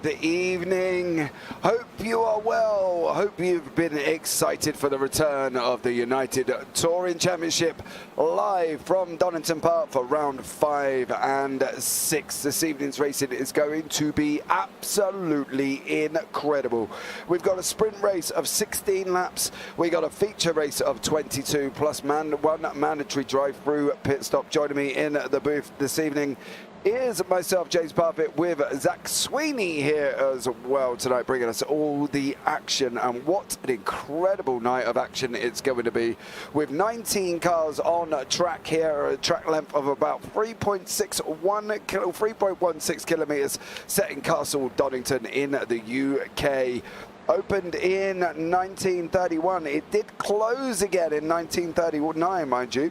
Good evening. Hope you are well. Hope you've been excited for the return of the United Touring Championship live from Donington Park for round 5 and 6. This evening's racing is going to be absolutely incredible. We've got a sprint race of 16 laps. We got a feature race of 22 plus one mandatory drive-through pit stop. Joining me in the booth this evening is myself, James Parfitt, with Zach Sweeney here as well tonight, bringing us all the action. And what an incredible night of action it's going to be, with 19 cars on track here, a track length of about 3.16 kilometres, set in Castle Donington in the UK. Opened in 1931. It did close again in 1939, mind you,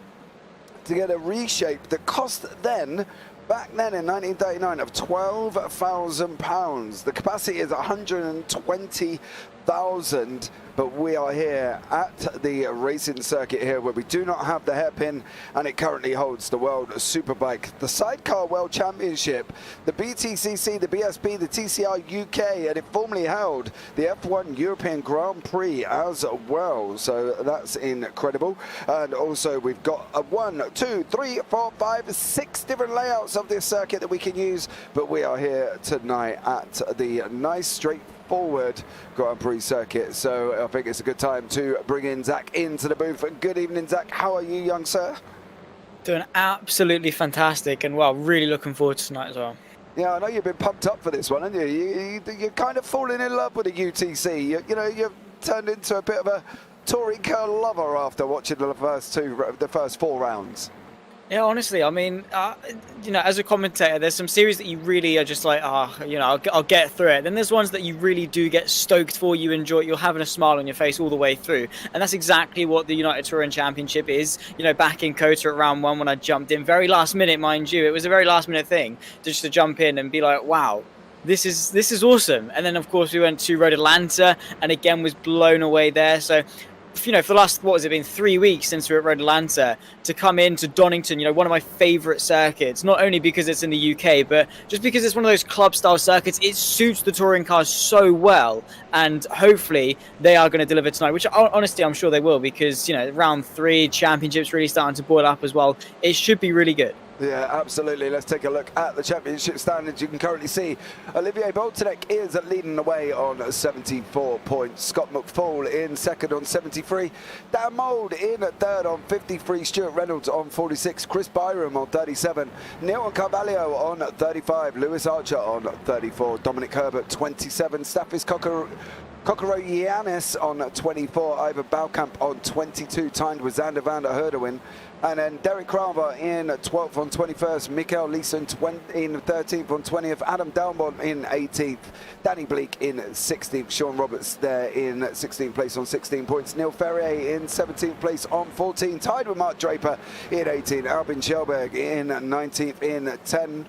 to get a reshape that cost then, back then in 1939, of £12,000. The capacity is 120,000, but we are here at the racing circuit here, where we do not have the hairpin, and it currently holds the World Superbike, the Sidecar World Championship, the BTCC, the BSP, the TCR UK, and it formerly held the F1 European Grand Prix as well. So that's incredible. And also we've got a 1, 2, 3, 4, 5, 6 different layouts of this circuit that we can use, but we are here tonight at the nice straightforward Grand Prix circuit. So I think it's a good time to bring in Zach into the booth. Good evening, Zach. How are you, young sir? Doing absolutely fantastic, and well, really looking forward to tonight as well. Yeah, I know you've been pumped up for this one, haven't you? You're kind of falling in love with the UTC. You know, you've turned into a bit of a touring car lover after watching the first 4 rounds. Yeah, honestly, I mean, you know, as a commentator, there's some series that you really are just like, you know, I'll get through it. Then there's ones that you really do get stoked for, you enjoy it, you're having a smile on your face all the way through. And that's exactly what the United Touring Championship is. You know, back in Kota at round 1 when I jumped in, very last minute, mind you, it was a very last minute thing just to jump in and be like, wow, this is awesome. And then, of course, we went to Road Atlanta and again was blown away there. So, you know, for the last, what has it been, 3 weeks since we were at Road Atlanta, to come into Donington, you know, one of my favourite circuits, not only because it's in the UK, but just because it's one of those club-style circuits. It suits the touring cars so well, and hopefully they are going to deliver tonight, which honestly I'm sure they will, because, you know, round 3 championships really starting to boil up as well. It should be really good. Yeah, absolutely. Let's take a look at the championship standings. You can currently see Olivier Boltonek is leading the way on 74 points. Scott McFall in second on 73. Dan Mould in third on 53. Stuart Reynolds on 46. Chris Byram on 37. Neil Carvalho on 35. Lewis Archer on 34. Dominic Herbert 27. Staffis Kokorogiannis on 24. Ivan Balkamp on 22. Timed with Xander van der Herderwin. And then Derek Craver in 12th on 21st, Mikael Leeson in 13th on 20th, Adam Dalmont in 18th, Danny Bleak in 16th, Sean Roberts there in 16th place on 16 points, Neil Ferrier in 17th place on 14, tied with Mark Draper in 18, Albin Schellberg in 19th in 10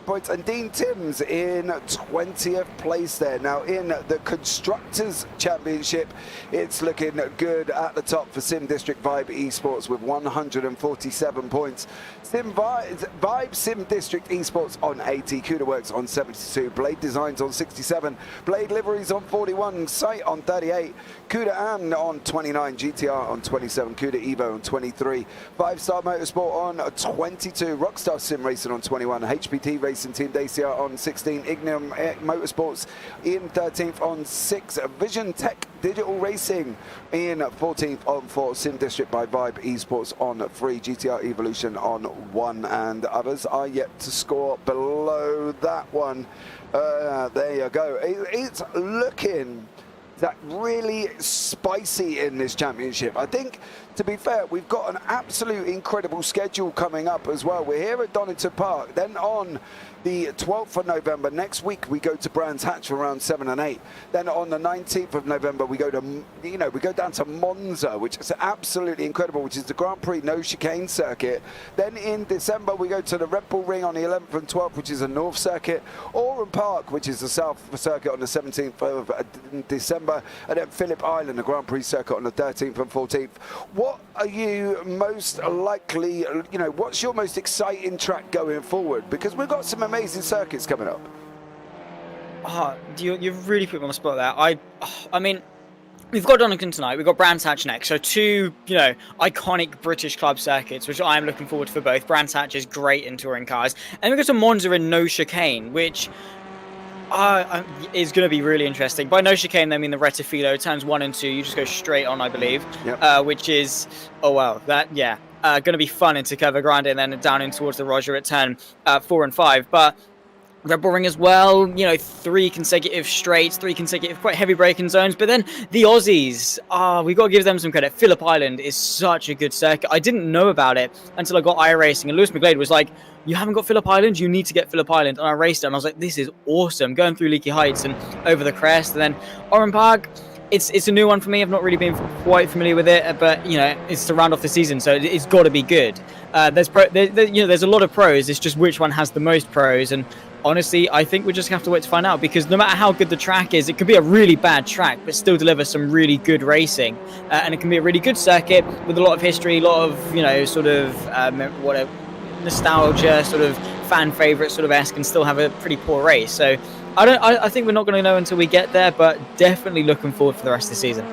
points, and Dean Timms in 20th place there. Now in the Constructors' Championship, it's looking good at the top for Sim District Vibe Esports with 147 points. Vibe Sim District Esports on 80, Cuda Works on 72, Blade Designs on 67, Blade Liveries on 41, Sight on 38, Cuda Am on 29, GTR on 27, Cuda Evo on 23, 5-Star Motorsport on 22, Rockstar Sim Racing on 21, HPT Racing Team DCR on 16, Ignium Motorsports in 13th on 6, Vision Tech Digital Racing in 14th on 4, Sim District by Vibe Esports on 3, GTR Evolution on 1, and others are yet to score below that one. There you go. It's looking that really spicy in this championship. I think, to be fair, we've got an absolute incredible schedule coming up as well. We're here at Donington Park, then on the 12th of November, next week we go to Brands Hatch for round 7 and 8. Then on the 19th of November we go to, we go down to Monza, which is absolutely incredible, which is the Grand Prix no chicane circuit. Then in December we go to the Red Bull Ring on the 11th and 12th, which is a North circuit. Oran Park, which is the South circuit, on the 17th of December, and then Phillip Island, the Grand Prix circuit, on the 13th and 14th. What are you most likely, what's your most exciting track going forward? Because we've got some amazing circuits coming up. You've really put me on the spot there. I mean, we've got Donington tonight. We've got Brands Hatch next. So two, iconic British club circuits, which I am looking forward to for both. Brands Hatch is great in touring cars. And we've got some Monza and No Chicane, which is going to be really interesting. By No Chicane, they mean the Rettifilo, turns 1 and 2. You just go straight on, I believe. Yep. Which is, going to be fun into Curva Grande and then down in towards the Roger at turn 4 and 5. But Red Bull Ring as well, 3 consecutive straights, 3 consecutive quite heavy braking zones. But then the Aussies, we've got to give them some credit. Phillip Island is such a good circuit. I didn't know about it until I got iRacing, and Lewis McGlade was like, you haven't got Phillip Island? You need to get Phillip Island. And I raced it, and I was like, this is awesome. Going through Leaky Heights and over the crest. And then Oran Park, it's a new one for me. I've not really been quite familiar with it, but, it's to round off the season, so it's got to be good. There's a lot of pros. It's just which one has the most pros. And honestly, I think we just have to wait to find out, because no matter how good the track is, it could be a really bad track, but still deliver some really good racing. And it can be a really good circuit with a lot of history, a lot of, nostalgia, sort of fan favorite sort of esque, and still have a pretty poor race. So I think we're not going to know until we get there, but definitely looking forward for the rest of the season.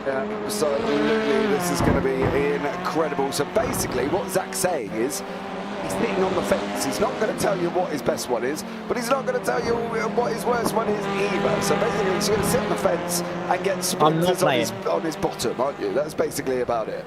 Yeah, absolutely. This is going to be incredible. So basically what Zach's saying is he's sitting on the fence. He's not going to tell you what his best one is, but he's not going to tell you what his worst one is either. So basically he's going to sit on the fence and get splinters on his bottom, aren't you? That's basically about it.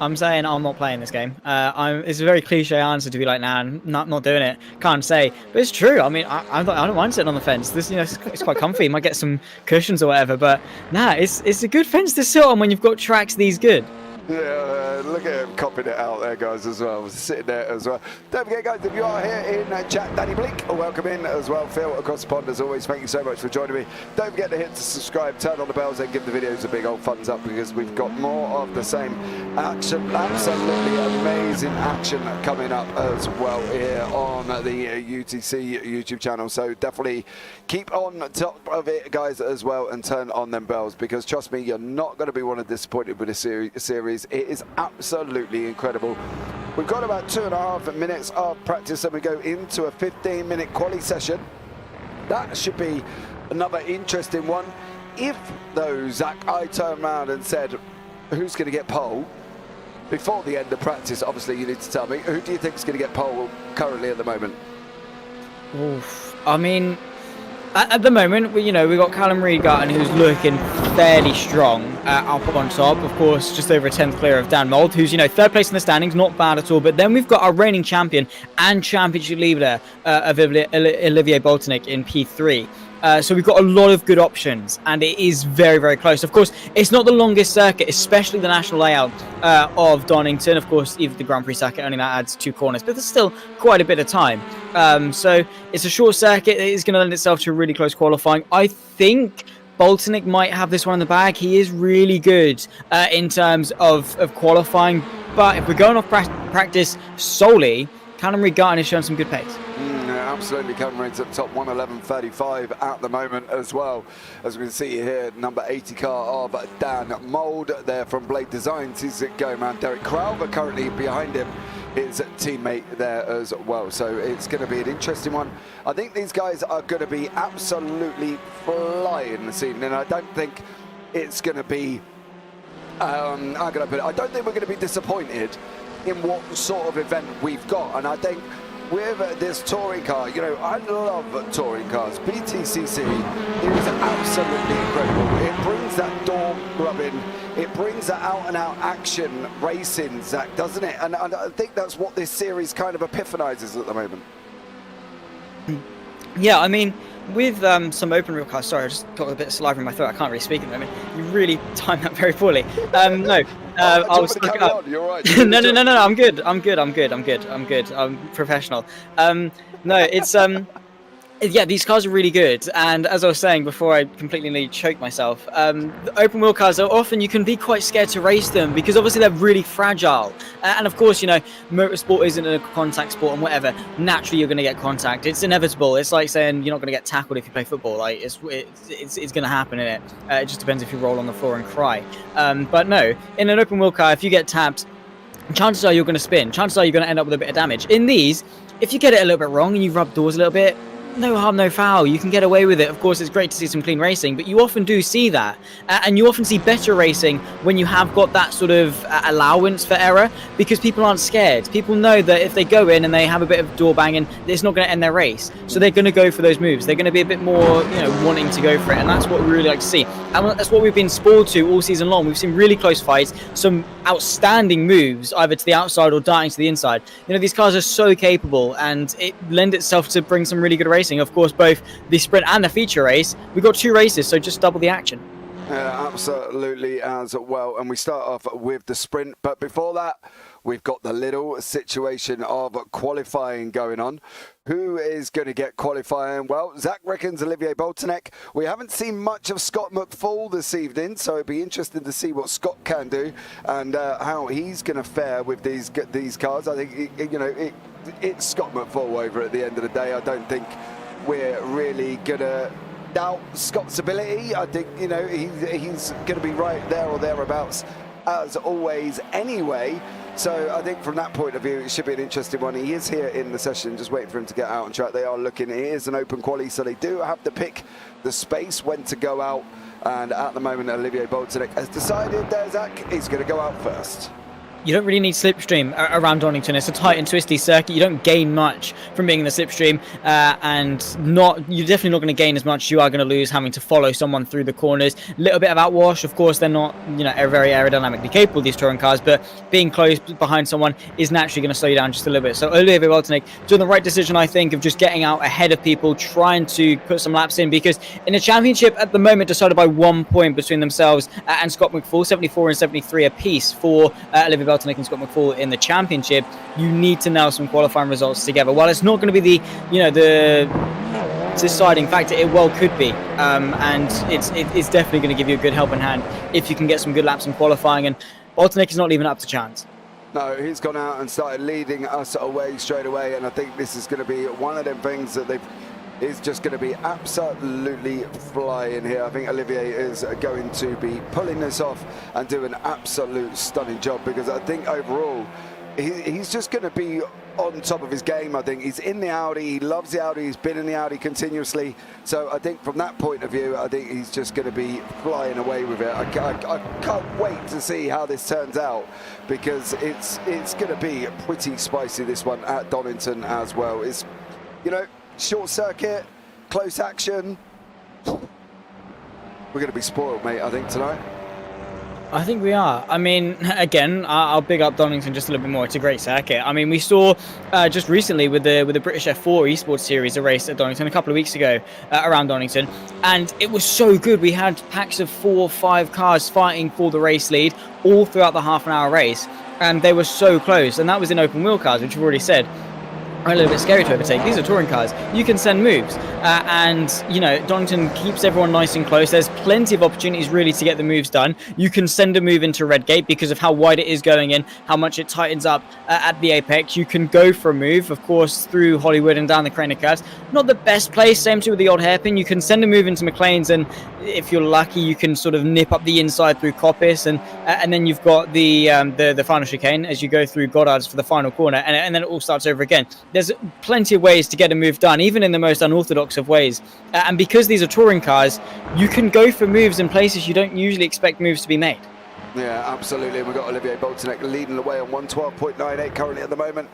I'm saying I'm not playing this game. It's a very cliche answer to be like, nah, not doing it. Can't say, but it's true. I mean, I don't mind sitting on the fence. This, it's quite comfy. You might get some cushions or whatever, but nah, it's a good fence to sit on when you've got tracks these good. Yeah, look at him copping it out there, guys, as well. Sitting there as well. Don't forget, guys, if you are here in chat, Danny Blink, welcome in as well. Phil, across the pond, as always, thank you so much for joining me. Don't forget to hit the subscribe, turn on the bells, and give the videos a big old thumbs up, because we've got more of the same action, absolutely amazing action coming up as well here on the UTC YouTube channel. So definitely keep on top of it, guys, as well, and turn on them bells, because trust me, you're not going to be one of disappointed with this series. It is absolutely incredible. We've got about 2.5 minutes of practice, and we go into a 15-minute quali session. That should be another interesting one. If though, Zach, I turned around and said, who's going to get pole before the end of practice, obviously you need to tell me, who do you think is going to get pole currently at the moment? Oof. I mean, at the moment, we've got Callum Reed-Garton, who's looking fairly strong up on top. Of course, just over a 10th clear of Dan Mould, who's, third place in the standings, not bad at all. But then we've got our reigning champion and championship leader of Olivier Boltonic in P3. So we've got a lot of good options, and it is very, very close. Of course, it's not the longest circuit, especially the national layout of Donington. Of course, even the Grand Prix circuit only adds 2 corners, but there's still quite a bit of time. So it's a short circuit. It is going to lend itself to a really close qualifying. I think Boltonic might have this one in the bag. He is really good in terms of qualifying, but if we're going off practice solely, Callum Reed-Garton has shown some good pace. Absolutely, Callum Reed's at top 1:11.35 at the moment as well. As we can see here, number 80 car of Dan Mould there from Blade Designs. He's going around. Derek Crowther currently behind him, his teammate there as well. So it's going to be an interesting one. I think these guys are going to be absolutely flying this evening, and I don't think it's going to be, I don't think we're going to be disappointed in what sort of event we've got. And I think with this touring car, I love touring cars. BTCC is absolutely incredible. It brings that door rubbing, it brings that out-and-out action racing, Zach, doesn't it? And I think that's what this series kind of epiphanizes at the moment. Yeah, I mean, with some open wheel cars, sorry, I just got a bit of saliva in my throat. I can't really speak at the moment. You really timed that very poorly. No, I was looking up. You're right. No, I'm good. I'm professional. No, it's yeah, these cars are really good, and as I was saying before I completely choked myself, the open wheel cars are often, you can be quite scared to race them because obviously they're really fragile, and of course, motorsport isn't a contact sport and whatever, naturally you're going to get contact. It's inevitable. It's like saying you're not going to get tackled if you play football. Like it's going to happen, innit? It just depends if you roll on the floor and cry. But no, in an open wheel car, if you get tapped, chances are you're going to spin. Chances are you're going to end up with a bit of damage. In these, if you get it a little bit wrong and you rub doors a little bit, no harm, no foul. You can get away with it. Of course, it's great to see some clean racing, but you often do see that. And you often see better racing when you have got that sort of allowance for error, because people aren't scared. People know that if they go in and they have a bit of door banging, it's not going to end their race. So they're going to go for those moves. They're going to be a bit more, wanting to go for it. And that's what we really like to see. And that's what we've been spoiled to all season long. We've seen really close fights, some outstanding moves, either to the outside or darting to the inside. These cars are so capable, and it lends itself to bring some really good racing. Of course, both the sprint and the feature race. We've got 2 races, so just double the action. Absolutely as well. And we start off with the sprint. But before that, we've got the little situation of qualifying going on. Who is going to get qualifying? Well, Zach reckons Olivier Boltonek. We haven't seen much of Scott McFall this evening, so it'd be interesting to see what Scott can do and how he's going to fare with these cars. I think, it's Scott McFall over at the end of the day. I don't think we're really going to doubt Scott's ability. I think, he's going to be right there or thereabouts as always anyway. So I think from that point of view, it should be an interesting one. He is here in the session, just waiting for him to get out on track. They are looking, it is an open quali, so they do have to pick the space when to go out. And at the moment, Olivier Boltonek has decided there, Zach, he's going to go out first. You don't really need slipstream around Donington. It's a tight and twisty circuit. You don't gain much from being in the slipstream, and you're definitely not going to gain as much as you are going to lose having to follow someone through the corners. A little bit of outwash. Of course, they're not very aerodynamically capable, these touring cars, but being close behind someone is naturally going to slow you down just a little bit. So Olivier Boltonek doing the right decision, I think, of just getting out ahead of people, trying to put some laps in, because in a championship at the moment decided by 1 point between themselves and Scott McFall, 74 and 73 apiece for Olivier Boltonek and Scott McFall in the championship. You need to nail some qualifying results together. While it's not going to be the deciding factor, it well could be, and it's definitely going to give you a good helping hand if you can get some good laps in qualifying. And Boltonek is not leaving up to chance. No, he's gone out and started leading us away straight away, and I think this is going to be one of them things that is just going to be absolutely flying here. I think Olivier is going to be pulling this off and do an absolute stunning job, because I think overall he's just going to be on top of his game. I think he's in the Audi, he loves the Audi, he's been in the Audi continuously. So I think from that point of view, I think he's just going to be flying away with it. I can't wait to see how this turns out, because it's going to be pretty spicy, this one at Donington as well. It's, short circuit, close action. We're going to be spoiled, mate, I think, tonight. I think we are. I mean, again, I'll big up Donington just a little bit more. It's a great circuit. I mean, we saw just recently with the British F4 Esports Series a race at Donington a couple of weeks ago around Donington, and it was so good. We had packs of 4 or 5 cars fighting for the race lead all throughout the half-an-hour race, and they were so close. And that was in open wheel cars, which we've already said are a little bit scary to overtake. These are touring cars. You can send moves, and Donington keeps everyone nice and close. There's plenty of opportunities really to get the moves done. You can send a move into Redgate because of how wide it is going in, how much it tightens up at the apex. You can go for a move, of course, through Hollywood and down the Craner curves. Not the best place, same too with the old hairpin. You can send a move into McLean's, and if you're lucky, you can sort of nip up the inside through Coppice, and then you've got the final chicane as you go through Goddard's for the final corner, and then it all starts over again. There's plenty of ways to get a move done, even in the most unorthodox of ways. And because these are touring cars, you can go for moves in places you don't usually expect moves to be made. Yeah, absolutely. We've got Olivier Boltonek leading the way on 112.98 currently at the moment.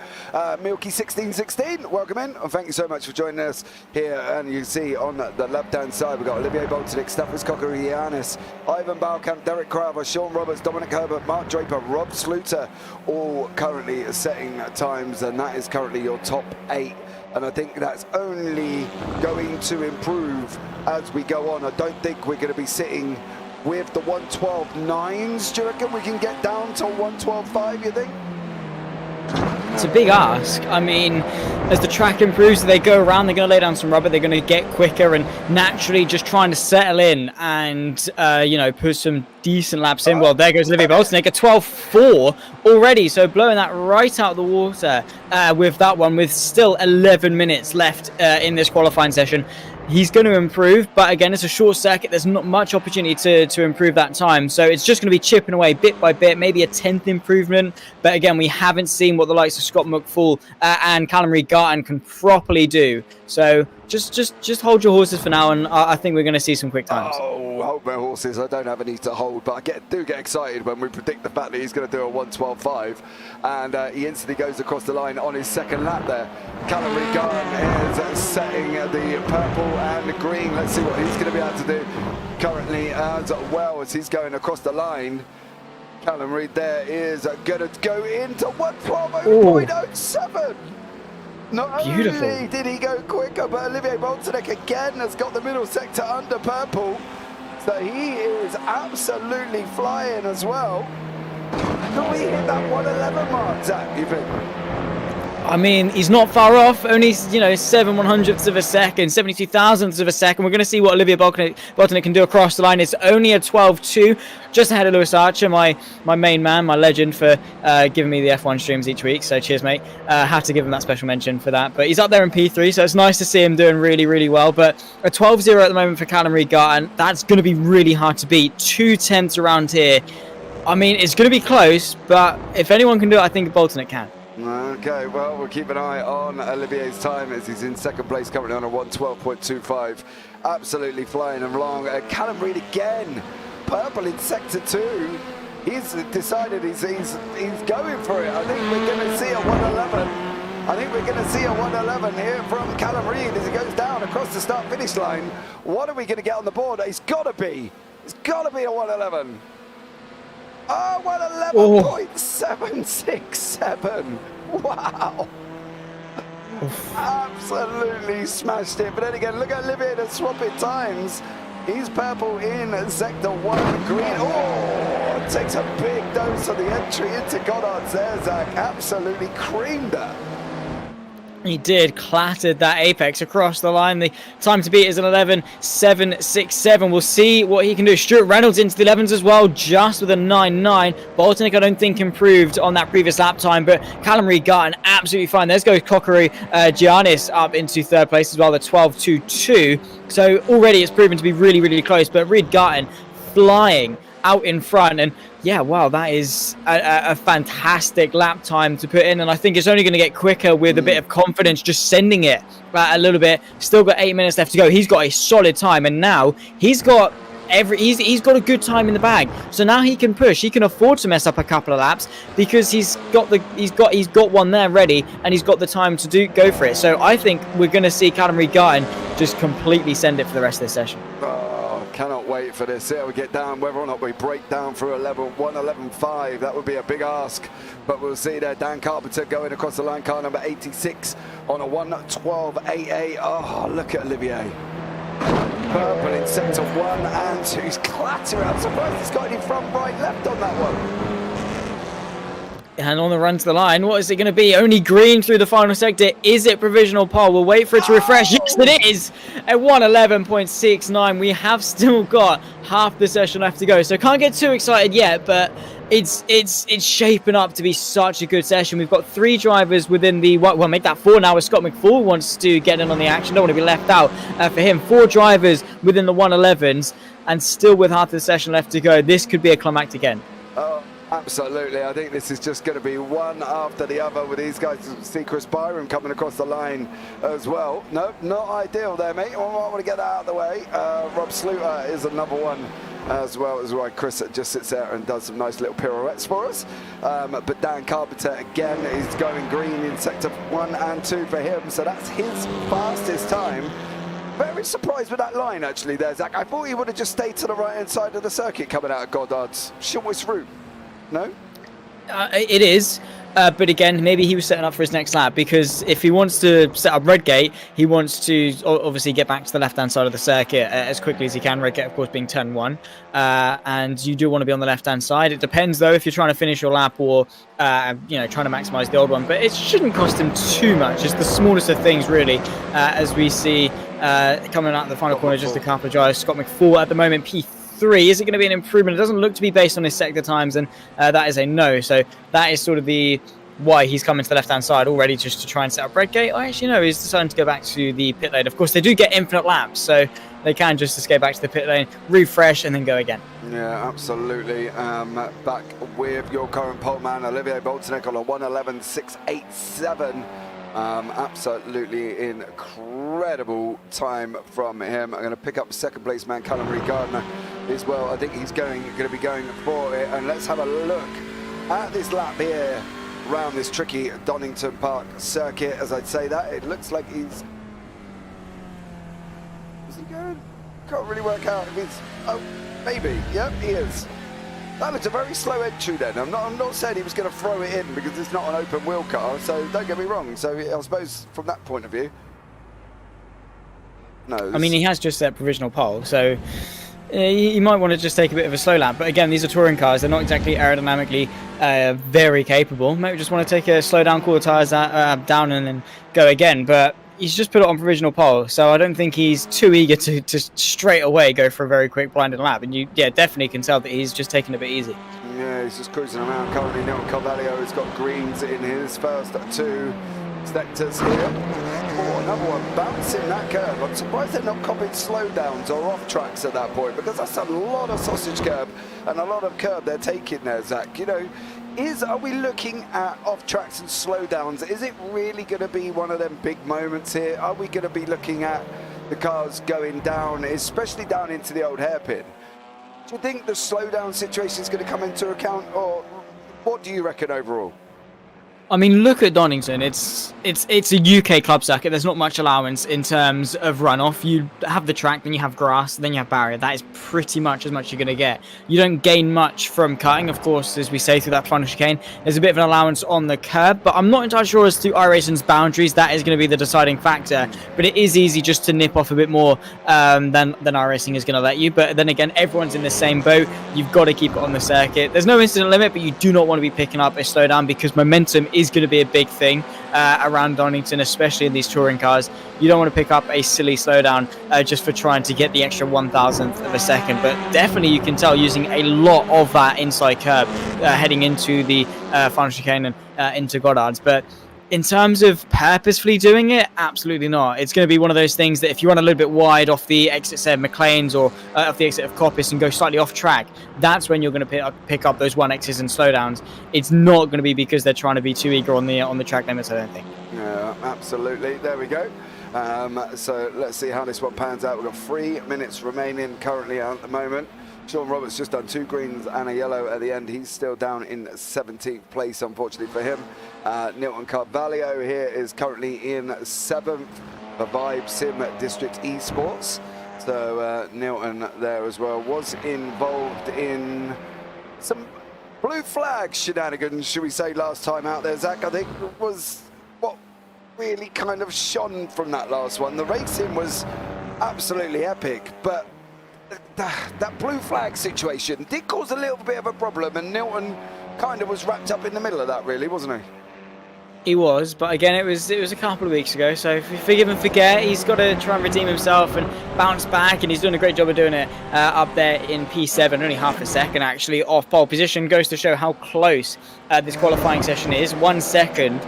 Milky 1616, welcome in, and thank you so much for joining us here. And you can see on the left-hand side, we've got Olivier Boltonek, Staffis Kokorianis, Ivan Balkamp, Derek Crowther, Sean Roberts, Dominic Herbert, Mark Draper, Rob Sluter, all currently setting times, and that is currently your top 8. And I think that's only going to improve as we go on. I don't think we're going to be sitting with the 112.9s. Do you reckon we can get down to 112.5, you think? It's a big ask. I mean, as the track improves, they go around, they're going to lay down some rubber, they're going to get quicker, and naturally just trying to settle in and, put some decent laps in. Well, there goes Olivier Boltonek, a 12.4 already, so blowing that right out of the water with that one, with still 11 minutes left in this qualifying session. he's going to improve, but again, it's a short circuit. There's not much opportunity to improve that time. So it's just going to be chipping away bit by bit, maybe a 10th improvement. But again, we haven't seen what the likes of Scott McFall and Callum Reed-Garton can properly do. So just hold your horses for now, and I think we're going to see some quick times. Oh, hold my horses. I don't have any to hold, but I do get excited when we predict the fact that he's going to do a 1:12.5, and he instantly goes across the line on his second lap there. Callum Reed-Garton is setting the purple and the green. Let's see what he's going to be able to do currently as well as he's going across the line. Callum Reed there is going to go into 1:12.07. Not Beautiful. only did he go quicker, but Olivier Boltonek again has got the middle sector under purple. So he is absolutely flying as well. Can we hit that 1:11 mark, Zach, you think? I mean, he's not far off, only, 7/100ths of a second, 72 thousandths of a second. We're going to see what Olivier Boltonek can do across the line. It's only a 12.2, just ahead of Lewis Archer, my main man, my legend, for giving me the F1 streams each week. So cheers, mate. Have to give him that special mention for that. But he's up there in P3, so it's nice to see him doing really, really well. But a 12.0 at the moment for Callum Reed-Garton, that's going to be really hard to beat. 2/10 around here. I mean, it's going to be close, but if anyone can do it, I think Boltonek can. Okay, well, we'll keep an eye on Olivier's time as he's in second place currently on a 1:12.25. Absolutely flying along. Callum Reed again, purple in sector 2. He's decided he's going for it. I think we're going to see a 1:11. I think we're going to see a 1:11 here from Callum Reed as he goes down across the start-finish line. What are we going to get on the board? It's got to be a 1:11. Oh, 1:11.767. Wow. Absolutely smashed it. But then again, look at Olivier to swap it times. He's purple in sector 1, green. Oh, takes a big dose of the entry into Goddard's there, Zach. Absolutely creamed that. He did, clattered that apex across the line. The time to beat is an 11.767. We'll see what he can do. Stuart Reynolds into the 11s as well, just with a 9.9. Boltonek, I don't think, improved on that previous lap time, but Callum Reed-Garton absolutely fine. There's goes Kokeru Giannis up into third place as well, the 12.22. So already it's proven to be really, really close, but Reed-Garton flying out in front. And yeah, wow, that is a fantastic lap time to put in, and I think it's only going to get quicker with a bit of confidence, just sending it a little bit. Still got 8 minutes left to go. He's got a solid time, and now he's got he's got a good time in the bag. So now he can push. He can afford to mess up a couple of laps because he's got one there ready, and he's got the time to go for it. So I think we're going to see Callum Reed-Garton just completely send it for the rest of this session. Cannot wait for this. See how we get down, whether or not we break down through 1:11.5. That would be a big ask, but we'll see there. Dan Carpenter going across the line, car number 86 on a 1:12.88. Oh, look at Olivier. Purple in sector 1 and 2. He's clattering. I'm surprised he's got any front, right, left on that one. And on the run to the line, what is it going to be? Only green through the final sector. Is it provisional pole? We'll wait for it to refresh. Yes, it is. At 1:11.69. We have still got half the session left to go. So can't get too excited yet, but it's shaping up to be such a good session. We've got 3 drivers within the, well, make that 4 now as Scott McFall wants to get in on the action. Don't want to be left out for him. 4 drivers within the 1:11s, and still with half the session left to go. This could be a climactic end. Absolutely. I think this is just going to be one after the other with these guys. See Chris Byram coming across the line as well. No, not ideal there, mate. I want to get that out of the way. Rob Sluter is another one as well, as why Chris just sits there and does some nice little pirouettes for us. But Dan Carpenter again is going green in sector 1 and 2 for him. So that's his fastest time. Very surprised with that line actually there, Zach. I thought he would have just stayed to the right hand side of the circuit coming out of Goddard's shortest route. No? It is, but again, maybe he was setting up for his next lap, because if he wants to set up Redgate, he wants to obviously get back to the left-hand side of the circuit as quickly as he can. Redgate, of course, being turn 1, and you do want to be on the left-hand side. It depends, though, if you're trying to finish your lap or trying to maximise the old one, but it shouldn't cost him too much. It's the smallest of things, really, as we see coming out of the final corner. Just a couple of drivers. Scott McFall at the moment, P3. Is it going to be an improvement? It doesn't look to be based on his sector times, and that is a no. So that is sort of the why he's coming to the left-hand side already just to try and set up red gate. I actually know he's deciding to go back to the pit lane. Of course, they do get infinite laps, so they can just escape back to the pit lane, refresh, and then go again. Yeah, absolutely. Back with your current pole man, Olivier Boltonek, on a 1:11.687. Absolutely incredible time from him. I'm going to pick up second place man, Callum Gardner, as well. I think he's going to be going for it. And let's have a look at this lap here around this tricky Donington Park circuit. As I'd say that, it looks like he's... Is he going? Can't really work out if he's... Oh, maybe. Yep, he is. That looks a very slow entry then. I'm not saying he was going to throw it in because it's not an open wheel car, so don't get me wrong. So I suppose from that point of view, no. I mean, he has just set provisional pole, so you might want to just take a bit of a slow lap. But again, these are touring cars. They're not exactly aerodynamically very capable. Maybe just want to take a slow down, cool the tyres down and then go again. But he's just put it on provisional pole, so I don't think he's too eager to straight away go for a very quick blinded lap. And you, definitely can tell that he's just taking it a bit easy. Yeah, he's just cruising around currently. Nilton Carvalho has got greens in his first two sectors here. Oh, another one bouncing that curve. I'm surprised they're not copied slowdowns or off tracks at that point, because that's a lot of sausage curb and a lot of curb they're taking there, Zach. You know, are we looking at off tracks and slowdowns? Is it really going to be one of them big moments here? Are we going to be looking at the cars going down, especially down into the old hairpin? Do you think the slowdown situation is going to come into account, or what do you reckon overall? I mean, look at Donington. It's a UK club circuit. There's not much allowance in terms of runoff. You have the track, then you have grass, then you have barrier. That is pretty much as much you're going to get. You don't gain much from cutting, of course, as we say, through that final chicane. There's a bit of an allowance on the curb, but I'm not entirely sure as to iRacing's boundaries. That is going to be the deciding factor. But it is easy just to nip off a bit more than iRacing is going to let you. But then again, everyone's in the same boat. You've got to keep it on the circuit. There's no incident limit, but you do not want to be picking up a slowdown because momentum is going to be a big thing around Donington, especially in these touring cars. You don't want to pick up a silly slowdown just for trying to get the extra 1,000th of a second, but definitely you can tell using a lot of that inside curb heading into the final chicane and into Goddard's. But in terms of purposefully doing it, absolutely not. It's going to be one of those things that if you run a little bit wide off the exit, say, of McLean's or off the exit of Coppice and go slightly off track, that's when you're going to pick up those 1Xs and slowdowns. It's not going to be because they're trying to be too eager on the track limits, I don't think. Yeah, absolutely. There we go. So let's see how this one pans out. We've got 3 minutes remaining currently at the moment. Sean Roberts just done 2 greens and a yellow at the end. He's still down in 17th place, unfortunately for him. Nilton Carvalho here is currently in 7th for Vibe Sim District Esports. So Nilton there as well was involved in some blue flag shenanigans, should we say, last time out there, Zach. I think was what really kind of shone from that last one. The racing was absolutely epic, but that blue flag situation did cause a little bit of a problem, and Nilton kind of was wrapped up in the middle of that, really, wasn't he? He was, but again, it was a couple of weeks ago, so if you forgive and forget, he's got to try and redeem himself and bounce back, and he's doing a great job of doing it up there in P7, only half a second actually off pole position. Goes to show how close this qualifying session is. 1 second,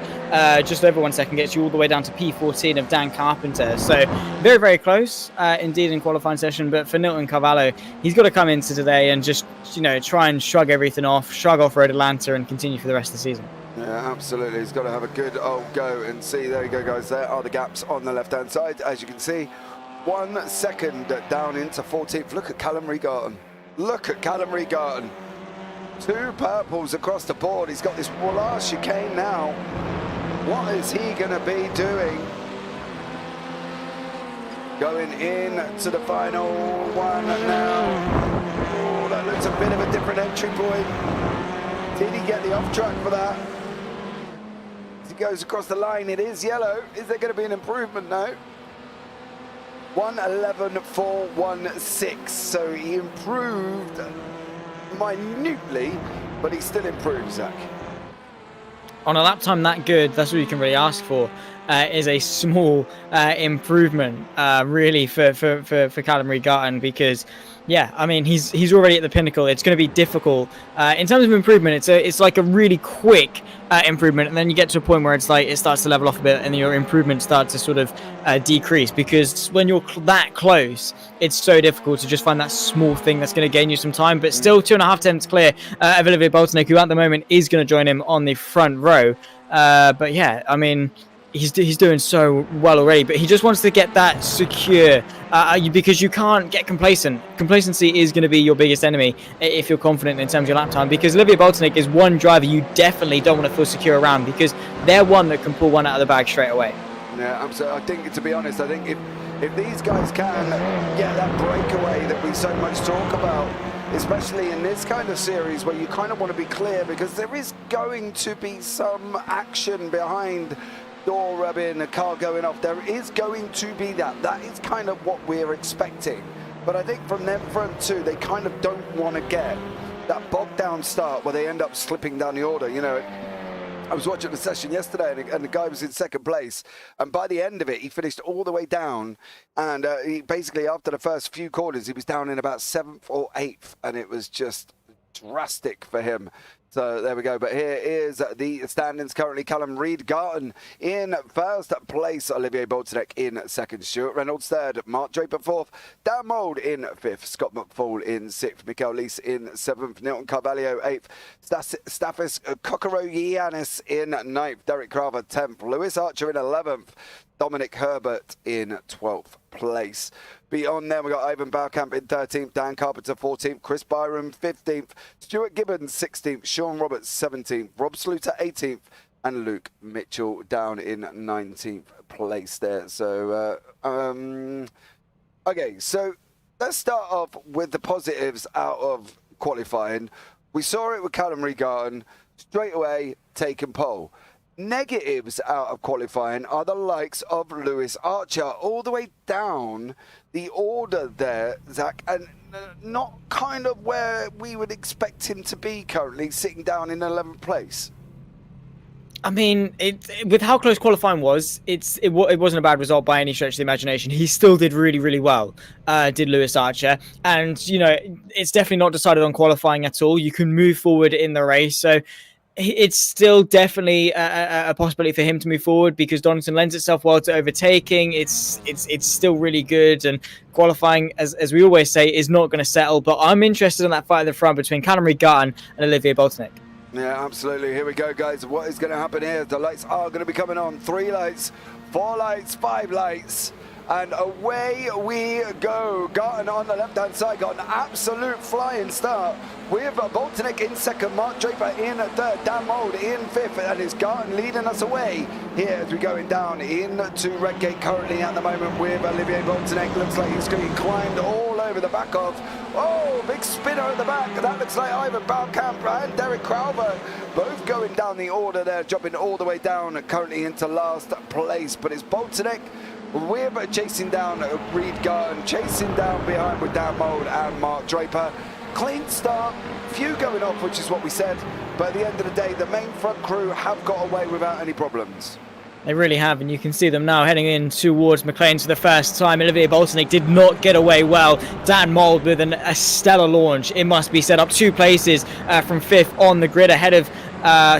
just over 1 second, gets you all the way down to P14 of Dan Carpenter, so very, very close indeed in qualifying session. But for Nilton Carvalho, he's got to come into today and just, you know, try and shrug everything off, shrug off Road Atlanta and continue for the rest of the season. Yeah, absolutely. He's got to have a good old go and see. There you go, guys. There are the gaps on the left-hand side. As you can see, 1 second down into 14th. Look at Callum Regarten. Look at Callum Regarten. 2 purples across the board. He's got this last chicane now. What is he going to be doing? Going in to the final one now. Oh, that looks a bit of a different entry point. Did he get the off track for that? As he goes across the line, it is yellow. Is there going to be an improvement now? 1:11.416. So he improved minutely, but he still improved, Zach. On a lap time that good, that's what you can really ask for. is a small improvement, really, for Callum Reed-Garton, because yeah, I mean, he's already at the pinnacle. It's going to be difficult in terms of improvement. It's like a really quick improvement, and then you get to a point where it's like it starts to level off a bit, and your improvement starts to sort of decrease, because when you're that close, it's so difficult to just find that small thing that's going to gain you some time. But still, 2.5 tenths clear of Olivier Boultonic, who at the moment is going to join him on the front row. But yeah, I mean, he's doing so well already, but he just wants to get that secure, because you can't get complacent. Complacency is going to be your biggest enemy if you're confident in terms of your lap time, because Olivier Boultonic is one driver you definitely don't want to feel secure around, because they're one that can pull one out of the bag straight away. Yeah, absolutely. I think, to be honest, I think if these guys can get that breakaway that we so much talk about, especially in this kind of series where you kind of want to be clear, because there is going to be some action behind door rubbing, a car going off. There is going to be that. That is kind of what we're expecting. But I think from them front two, they kind of don't want to get that bogged down start where they end up slipping down the order. You know, I was watching the session yesterday, and the guy was in second place, and by the end of it, he finished all the way down, and he basically, after the first few corners, he was down in about 7th or 8th, and it was just drastic for him. So there we go. But here is the standings currently. Callum Reed-Garton in first place. Olivier Boultonic in second. Stuart Reynolds third. Mark Draper fourth. Dan Mould in fifth. Scott McFall in sixth. Mikael Lees in seventh. Nilton Carvalho eighth. Stathis Kokorogiannis in ninth. Derek Craver 10th. Lewis Archer in 11th. Dominic Herbert in 12th place. Beyond them, we got Ivan Baukamp in 13th, Dan Carpenter 14th, Chris Byram 15th, Stuart Gibbons 16th, Sean Roberts 17th, Rob Sluter 18th, and Luke Mitchell down in 19th place there. So, okay, so let's start off with the positives out of qualifying. We saw it with Callum Reed-Garton, straight away taking pole. Negatives out of qualifying are the likes of Lewis Archer, all the way down the order there, Zach, and not kind of where we would expect him to be currently, sitting down in 11th place. I mean, with how close qualifying was, it wasn't a bad result by any stretch of the imagination. He still did really, really well, did Lewis Archer. And, you know, it's definitely not decided on qualifying at all. You can move forward in the race. So it's still definitely a possibility for him to move forward, because Donington lends itself well to overtaking. It's still really good, and qualifying, as we always say, is not going to settle. But I'm interested in that fight at the front between Callum Reed-Garton and Olivier Boultonic. Yeah, absolutely. Here we go, guys. What is going to happen here? The lights are going to be coming on. 3 lights, 4 lights, 5 lights. And away we go. Garton on the left-hand side got an absolute flying start with Boultonic in second, Mark Draper in third, Dan Mould in fifth, and it's Garton leading us away here as we're going down into Redgate currently at the moment with Olivier Boultonic. Looks like he's going to be climbed all over the back of. Oh, big spinner at the back. That looks like Ivan Baukamp and Derek Crowther both going down the order there, dropping all the way down currently into last place. But it's Boultonic we're chasing down Reed-Garton, chasing down behind with Dan Mould and Mark Draper. Clean start, few going off, which is what we said, but at the end of the day, the main front crew have got away without any problems. They really have, and you can see them now heading in towards McLean for the first time. Olivier Boultonic did not get away well. Dan Mould with a stellar launch, it must be said, up 2 places from 5th on the grid ahead of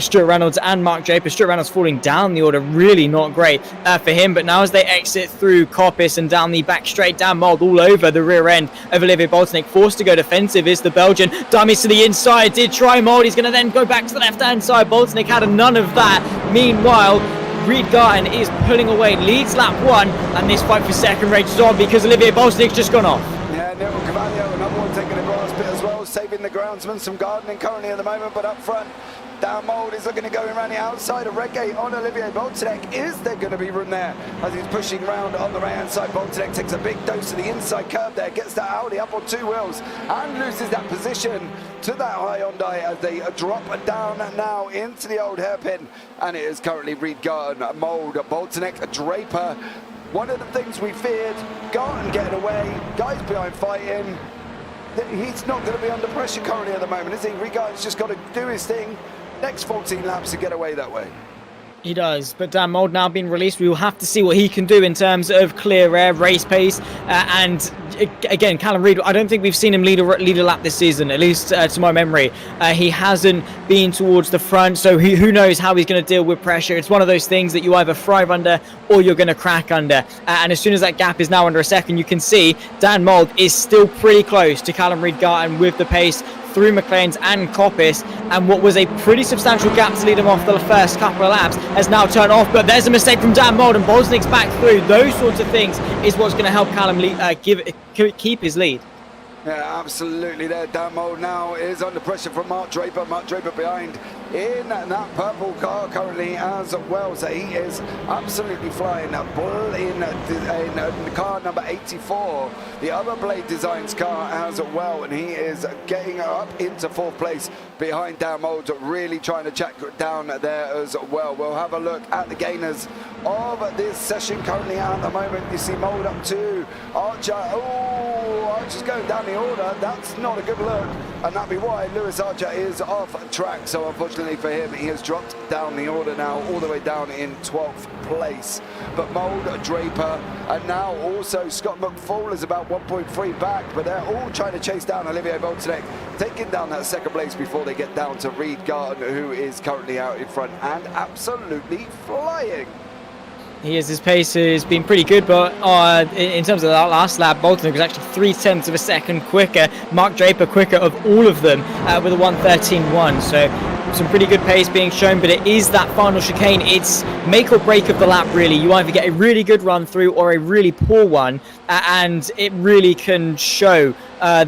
Stuart Reynolds and Mark Draper. Stuart Reynolds falling down the order, really not great for him, but now as they exit through Coppice and down the back straight, Dan Mould all over the rear end of Olivier Boultonic. Forced to go defensive is the Belgian. Dummies to the inside, did try Mould, he's going to then go back to the left hand side. Boultonic had none of that. Meanwhile, Reed-Garton is pulling away, leads lap 1, and this fight for second rages on because Olivier Boultonic's just gone off. Yeah, Nilton Carvalho, another one taking a grass bit as well, saving the groundsman, some gardening currently at the moment, but up front, Dan Mould is looking to go around the outside of Redgate on Olivier Boultonic. Is there going to be room there as he's pushing round on the right-hand side? Boultonic takes a big dose of the inside curve there, gets that Audi up on 2 wheels and loses that position to that Hyundai as they drop down now into the old hairpin. And it is currently Reed-Garton, Mould, Boultonic, Draper. One of the things we feared, Garton getting away, guys behind fighting. He's not going to be under pressure currently at the moment, is he? Reed-Garton's just got to do his thing. Next 14 laps to get away that way. He does, but Dan Mold now being released, we will have to see what he can do in terms of clear air, race pace, and again, Callum Reid, I don't think we've seen him lead a lap this season, at least to my memory. He hasn't been towards the front, so who knows how he's going to deal with pressure. It's one of those things that you either thrive under or you're going to crack under. And as soon as that gap is now under a second, you can see Dan Mold is still pretty close to Callum Reid-Garton with the pace through McLean's and Coppice, and what was a pretty substantial gap to lead him off the first couple of laps has now turned off, but there's a mistake from Dan Mold and Bosnick's back through. Those sorts of things is what's going to help Callum keep his lead. Yeah, absolutely there. Dan Mold now is under pressure from Mark Draper. Mark Draper behind in that purple car currently as well. So he is absolutely flying. Bull in car number 84. The other Blade Designs car as well. And he is getting up into fourth place behind Dan Mold, really trying to check down there as well. We'll have a look at the gainers of this session currently at the moment. You see Mold up to Archer. Oh, Archer's going down the order. That's not a good look, and that'll be why Lewis Archer is off track. So unfortunately for him, he has dropped down the order now, all the way down in 12th place. But Mold, Draper, and now also Scott McFall is about 1.3 back, but they're all trying to chase down Olivier Boltonek, taking down that second place before they get down to Reid-Garton, who is currently out in front and absolutely flying. His pace has been pretty good, but in terms of that last lap, Bolton was actually 0.3 of a second quicker. Mark Draper quicker of all of them with a 1:13.1. So some pretty good pace being shown, but it is that final chicane. It's make or break of the lap, really. You either get a really good run through or a really poor one, and it really can show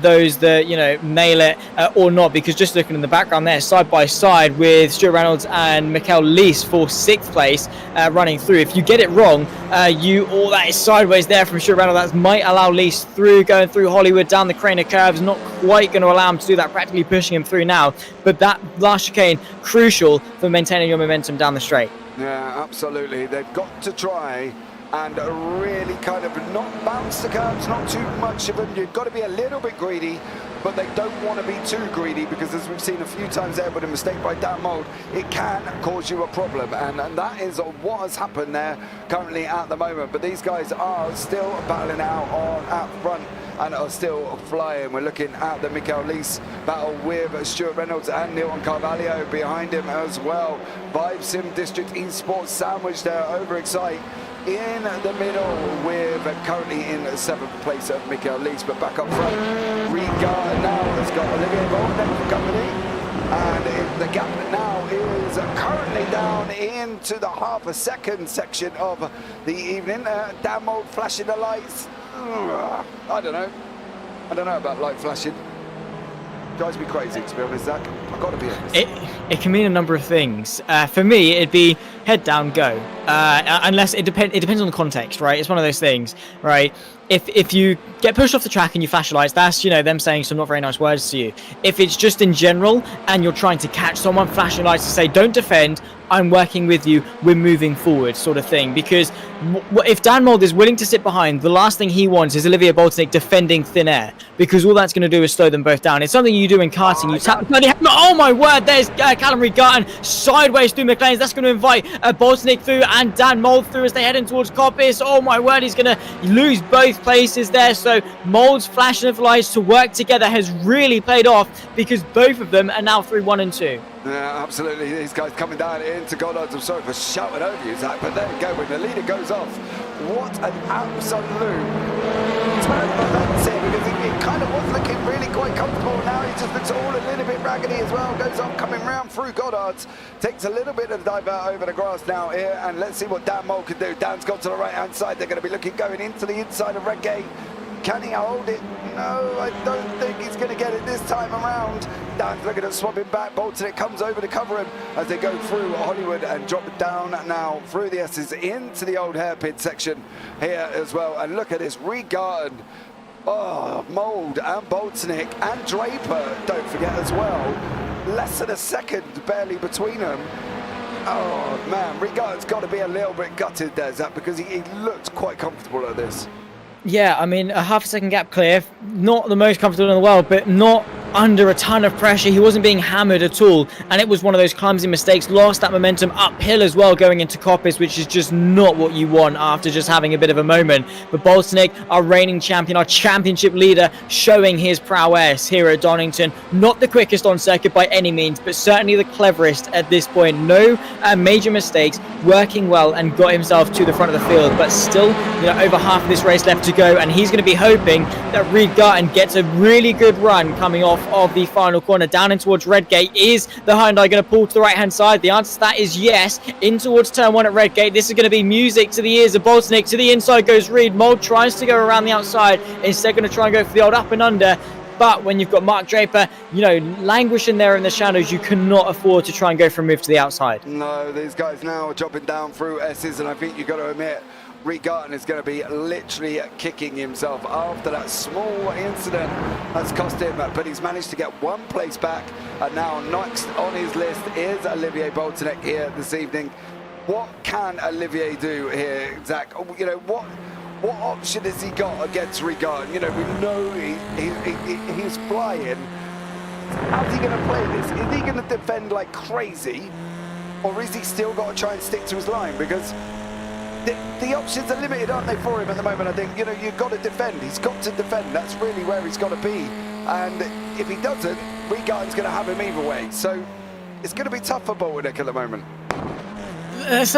those that nail it or not, because just looking in the background there, side by side with Stuart Reynolds and Mikel Lees for 6th place running through. If you get it wrong, all that is sideways there from Stuart Reynolds. That might allow Lees through, going through Hollywood down the Craner curves. Not quite going to allow him to do that, practically pushing him through now. But that last chicane, crucial for maintaining your momentum down the straight. Yeah, absolutely. They've got to try and really kind of not bounce the curbs, not too much of them. You've got to be a little bit greedy, but they don't want to be too greedy, because as we've seen a few times there with a mistake by Dan Mold, it can cause you a problem, and that is what has happened there currently at the moment. But these guys are still battling out front and are still flying. We're looking at the Mikel Lees battle with Stuart Reynolds and Nilton Carvalho behind him as well. Vibe Sim District Esports sandwich there over Excite in the middle, with currently in 7th place of Mikel Lees, but back up front, Reid-Garton now has got Olivier Boltonek for company, and the gap now is currently down into the half a second section of the evening. Dan Mold flashing the lights. I don't know about light flashing. Drives me crazy, to be honest, Zach. I've got to be honest. It can mean a number of things. For me, it'd be head down, go. Unless it depends on the context, right? It's one of those things, right? If you get pushed off the track and you flash your lights, that's them saying some not very nice words to you. If it's just in general and you're trying to catch someone, flashing lights to say, don't defend, I'm working with you, we're moving forward, sort of thing. Because if Dan Mold is willing to sit behind, the last thing he wants is Olivier Boltonek defending thin air, because all that's going to do is slow them both down. It's something you do in karting. Oh my word, there's Callum Reid-Garton sideways through McLean's. That's going to invite Boltonek through and Dan Mold through as they head in towards Coppice. Oh my word, he's going to lose both places there. So Mold's flashing of lights to work together has really paid off, because both of them are now through 1 and 2. Yeah, absolutely. These guys coming down into Goddard's. I'm sorry for shouting over you, Zach, but there you go. When the leader goes off, what an absolute turn of events here, because it kind of was looking really quite comfortable. Now he just looks all a little bit raggedy as well. Goes off, coming round through Goddard's. Takes a little bit of divert over the grass now here, and let's see what Dan Mold can do. Dan's got to the right-hand side. They're going to be looking going into the inside of Redgate. Can he hold it? No, I don't think he's going to get it this time around. Dan's looking at swapping back. Boltonek comes over to cover him as they go through Hollywood and drop it down now through the S's into the old hairpin section here as well. And look at this, Reid-Garton, Mold and Boltonek and Draper, don't forget as well. Less than a second barely between them. Oh man, Reid-Garton's got to be a little bit gutted there, Zach, because he looked quite comfortable at this. Yeah, I mean, a half a second gap clear, not the most comfortable in the world, but not under a ton of pressure. He wasn't being hammered at all, and it was one of those clumsy mistakes. Lost that momentum uphill as well going into Coppice, which is just not what you want after just having a bit of a moment. But Bolsonaro, our reigning champion, our championship leader, showing his prowess here at Donington. Not the quickest on circuit by any means, but certainly the cleverest at this point. No major mistakes, working well, and got himself to the front of the field. But still, over half of this race left to go, and he's going to be hoping that Reid Garton gets a really good run coming off of the final corner. Down in towards Redgate. Is the Hyundai going to pull to the right hand side? The answer to that is yes. In towards turn 1 at Redgate. This is going to be music to the ears of Bolsonaro. To the inside goes Reid. Mould tries to go around the outside, instead going to try and go for the old up and under. But when you've got Mark Draper, languishing there in the shadows, you cannot afford to try and go for a move to the outside. No, these guys now are dropping down through S's, and I think you've got to admit, Reid Garton is going to be literally kicking himself after that small incident that's cost him, but he's managed to get one place back, and now next on his list is Olivier Bolsonaro here this evening. What can Olivier do here, Zach? What option has he got against Reid Garton? We know he's flying. How's he going to play this? Is he going to defend like crazy, or is he still got to try and stick to his line? Because the options are limited, aren't they, for him at the moment? I think, you've got to defend. He's got to defend. That's really where he's got to be. And if he doesn't, Reid Garton's going to have him either way. So it's going to be tough for Bolsonaro at the moment. Let's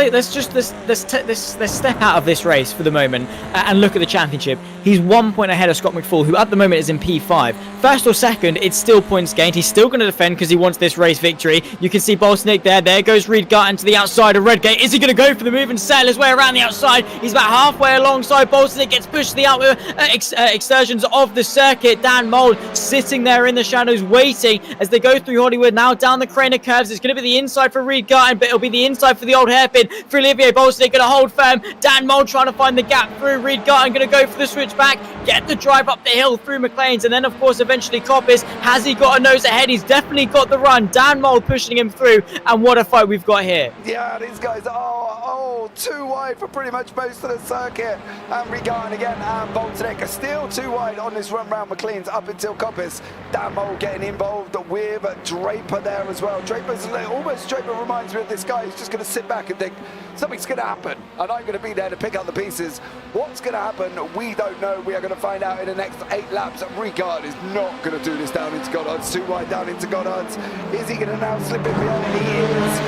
step out of this race for the moment and look at the championship. He's 1 point ahead of Scott McFall, who at the moment is in P5. First or second, it's still points gained. He's still going to defend because he wants this race victory. You can see Bolsonaro there. There goes Reid Garton to the outside of Redgate. Is he going to go for the move and settle his way around the outside? He's about halfway alongside. Bolsonaro gets pushed to the outward excursions of the circuit. Dan Mould sitting there in the shadows waiting as they go through Hollywood. Now down the crane of curves. It's going to be the inside for Reid Garton, but it'll be the inside for the old hairpin for Olivier Bolsonaro. Going to hold firm. Dan Mould trying to find the gap through. Reid Garton going to go for the switch back, get the drive up the hill through McLean's, and then of course eventually Coppice. Has he got a nose ahead? He's definitely got the run. Dan Mould pushing him through, and what a fight we've got here. Yeah, these guys are too wide for pretty much most of the circuit. And Reid Garton again, and Bolsonaro still too wide on this run round McLean's up until Coppice. Dan Mould getting involved with Draper there as well. Draper reminds me of this guy who's just going to sit back and think something's going to happen, and I'm going to be there to pick up the pieces. What's going to happen? We don't know. We are going to find out in the next 8 laps. Reid Garton is not going to do this down into Goddard's. Too wide down into Goddard's. Is he going to now slip in behind? He is.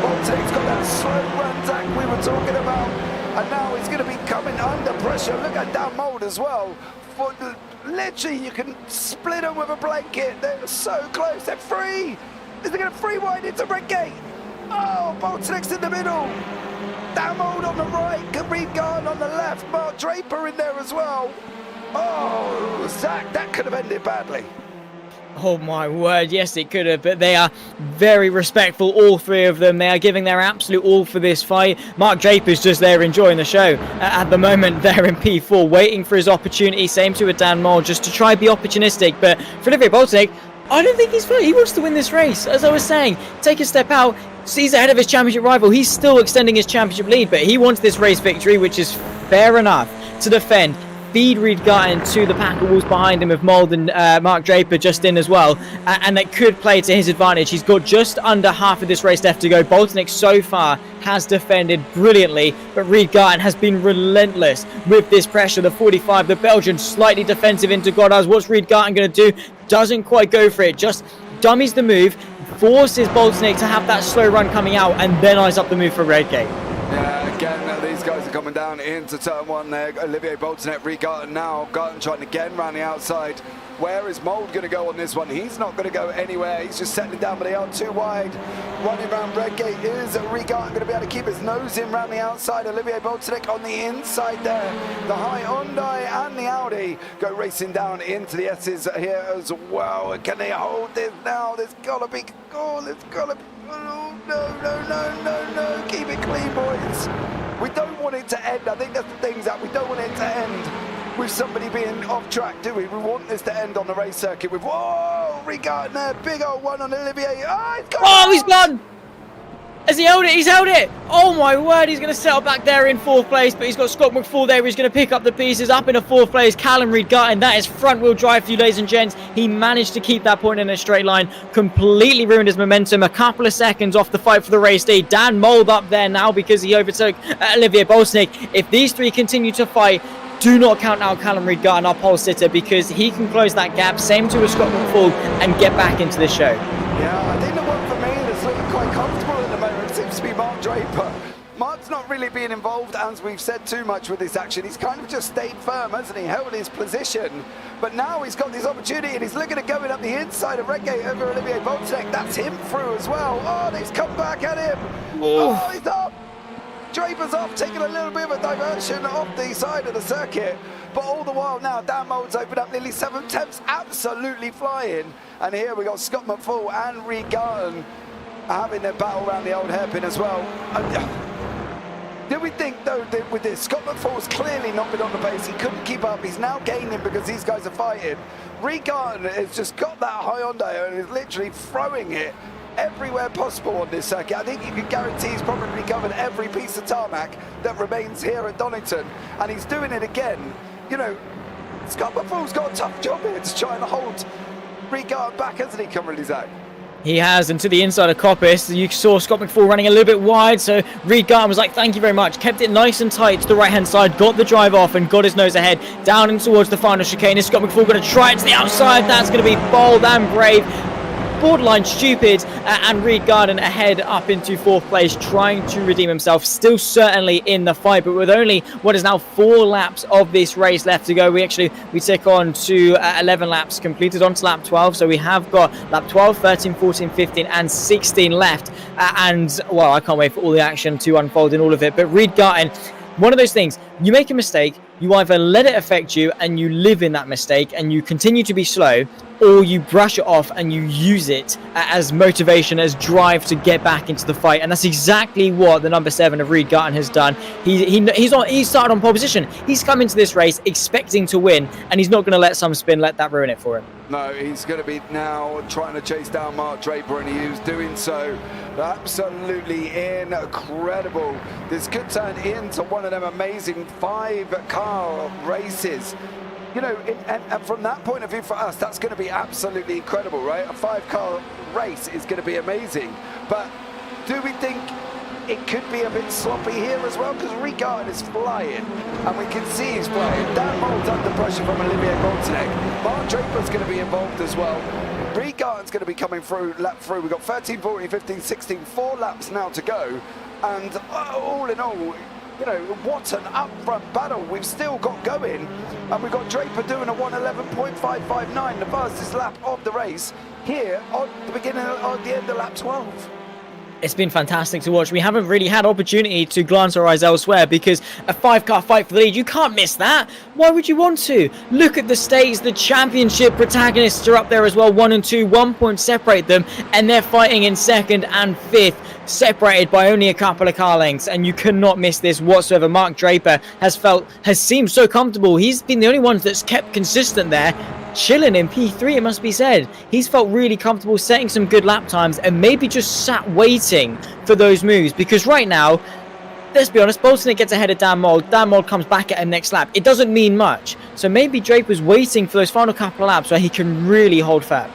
Bolsonaro's got that slow run, Zach, we were talking about, and now he's going to be coming under pressure. Look at Dan Mould as well. Literally, you can split them with a blanket. They're so close. They're free. Is they going to free wide into Redgate? Oh, Bolsonaro's in the middle. Dan Mould on the right, Reid Garton on the left, Mark Draper in there as well. Oh, Zach, that could have ended badly. Oh my word, yes it could have, but they are very respectful, all three of them. They are giving their absolute all for this fight. Mark Draper's just there enjoying the show. At the moment, they're in P4, waiting for his opportunity. Same to with Dan Mould, just to try and be opportunistic. But for Olivier Bolsonaro, I don't think he's fair. He wants to win this race. As I was saying, take a step out. He's ahead of his championship rival. He's still extending his championship lead, but he wants this race victory, which is fair enough to defend. Feed Reid Garton to the pack of wolves behind him with Mould and Mark Draper just in as well, and that could play to his advantage. He's got just under half of this race left to go. Bolsonaro so far has defended brilliantly, but Reid Garton has been relentless with this pressure. The 45, the Belgian, slightly defensive into Goddard's. What's Reid Garton going to do? Doesn't quite go for it, just dummies the move, forces Bolsonaro to have that slow run coming out, and then eyes up the move for Redgate. Yeah, again, these guys are coming down into turn 1 there. Olivier Bolsonaro, Reid Garton now. Garton trying again round the outside. Where is Mould going to go on this one? He's not going to go anywhere. He's just settling down, but they are too wide. Running round Redgate. Is Reid Garton going to be able to keep his nose in round the outside? Olivier Bolsonaro on the inside there. The Hyundai and the Audi go racing down into the S's here as well. Can they hold this now? There's got to be... Oh, there's got to be... Oh, no. Keep it clean, boys. We don't want it to end. I think that's the thing, Zach. We don't want it to end with somebody being off track, do we? We want this to end on the race circuit with... Whoa! Reid Garton there. Big old one on Olivier. Oh, he's gone! Has he held it? He's held it! Oh my word, he's going to settle back there in 4th place, but he's got Scott McFall there. He's going to pick up the pieces up into 4th place. Callum Reed-Garton, that is front-wheel drive for you, ladies and gents. He managed to keep that point in a straight line, completely ruined his momentum. A couple of seconds off the fight for the race lead. Dan Mould up there now because he overtook Olivier Bolsnick. If these three continue to fight, do not count out Callum Reed-Garton, our pole sitter, because he can close that gap, same to as Scott McFall, and get back into the show. Yeah, I think the one for me that's looking quite comfortable at the moment seems to be Mark Draper. Mark's not really being involved, as we've said, too much with this action. He's kind of just stayed firm, hasn't he? Held his position. But now he's got this opportunity and he's looking at going up the inside of Redgate over Olivier Bolsnick. That's him through as well. Oh, he's come back at him. Oh, he's up. Draper's off, taking a little bit of a diversion off the side of the circuit. But all the while now, Dan Mould's opened up nearly 7 tenths, absolutely flying. And here we got Scott McFall and Reed-Garton having their battle around the old hairpin as well. Do we think, though, that with this, Scott McFall's clearly not been on the pace. He couldn't keep up. He's now gaining because these guys are fighting. Reed-Garton has just got that Hyundai and is literally throwing it everywhere possible on this circuit. I think you can guarantee he's probably covered every piece of tarmac that remains here at Donington, and he's doing it again. You know, Scott McFall's got a tough job here to try and hold Reed-Garton back, hasn't he, currently, Zach? He has, and to the inside of Coppice, you saw Scott McFall running a little bit wide, so Reed-Garton was like, thank you very much, kept it nice and tight to the right-hand side, got the drive off and got his nose ahead, down and towards the final chicane. Is Scott McFall going to try it to the outside? That's going to be bold and brave. Borderline stupid, and Reed-Garton ahead up into 4th place, trying to redeem himself, still certainly in the fight, but with only what is now 4 laps of this race left to go. We tick on to 11 laps completed onto lap 12, so we have got lap 12, 13, 14, 15 and 16 left, and well, I can't wait for all the action to unfold in all of it. But Reed-Garton, one of those things, you make a mistake, you either let it affect you and you live in that mistake and you continue to be slow, or you brush it off and you use it as motivation, as drive to get back into the fight. And that's exactly what the number 7 of Reed-Garton has done. He started on pole position. He's come into this race expecting to win, and he's not going to let some spin let that ruin it for him. No, he's going to be now trying to chase down Mark Draper, and he was doing so absolutely incredible. This could turn into one of them amazing 5-car races. You know, and from that point of view for us, that's going to be absolutely incredible, right? A 5-car race is going to be amazing. But do we think it could be a bit sloppy here as well? Because Reed-Garton is flying, and we can see he's flying. Dan Mould's under pressure from Olivier Bolsnick. Mark Draper's going to be involved as well. Reed-Garton's going to be coming through, lap through. We've got 13, 14, 15, 16, 4 laps now to go. And all in all, you know, what an up-front battle we've still got going. And we've got Draper doing a 1:11.559, the fastest lap of the race, here on the end of lap 12. It's been fantastic to watch. We haven't really had opportunity to glance our eyes elsewhere because a 5-car fight for the lead, you can't miss that. Why would you want to? Look at the stakes. The championship protagonists are up there as well, 1 and 2, 1 point separate them, and they're fighting in 2nd and 5th, separated by only a couple of car lengths, and you cannot miss this whatsoever. Mark Draper has seemed so comfortable. He's been the only one that's kept consistent there, chilling in P3, it must be said. He's felt really comfortable, setting some good lap times, and maybe just sat waiting for those moves, because right now, let's be honest, Bolsnick gets ahead of Dan Mould. Dan Mould comes back at him next lap. It doesn't mean much. So maybe Draper's waiting for those final couple of laps where he can really hold firm.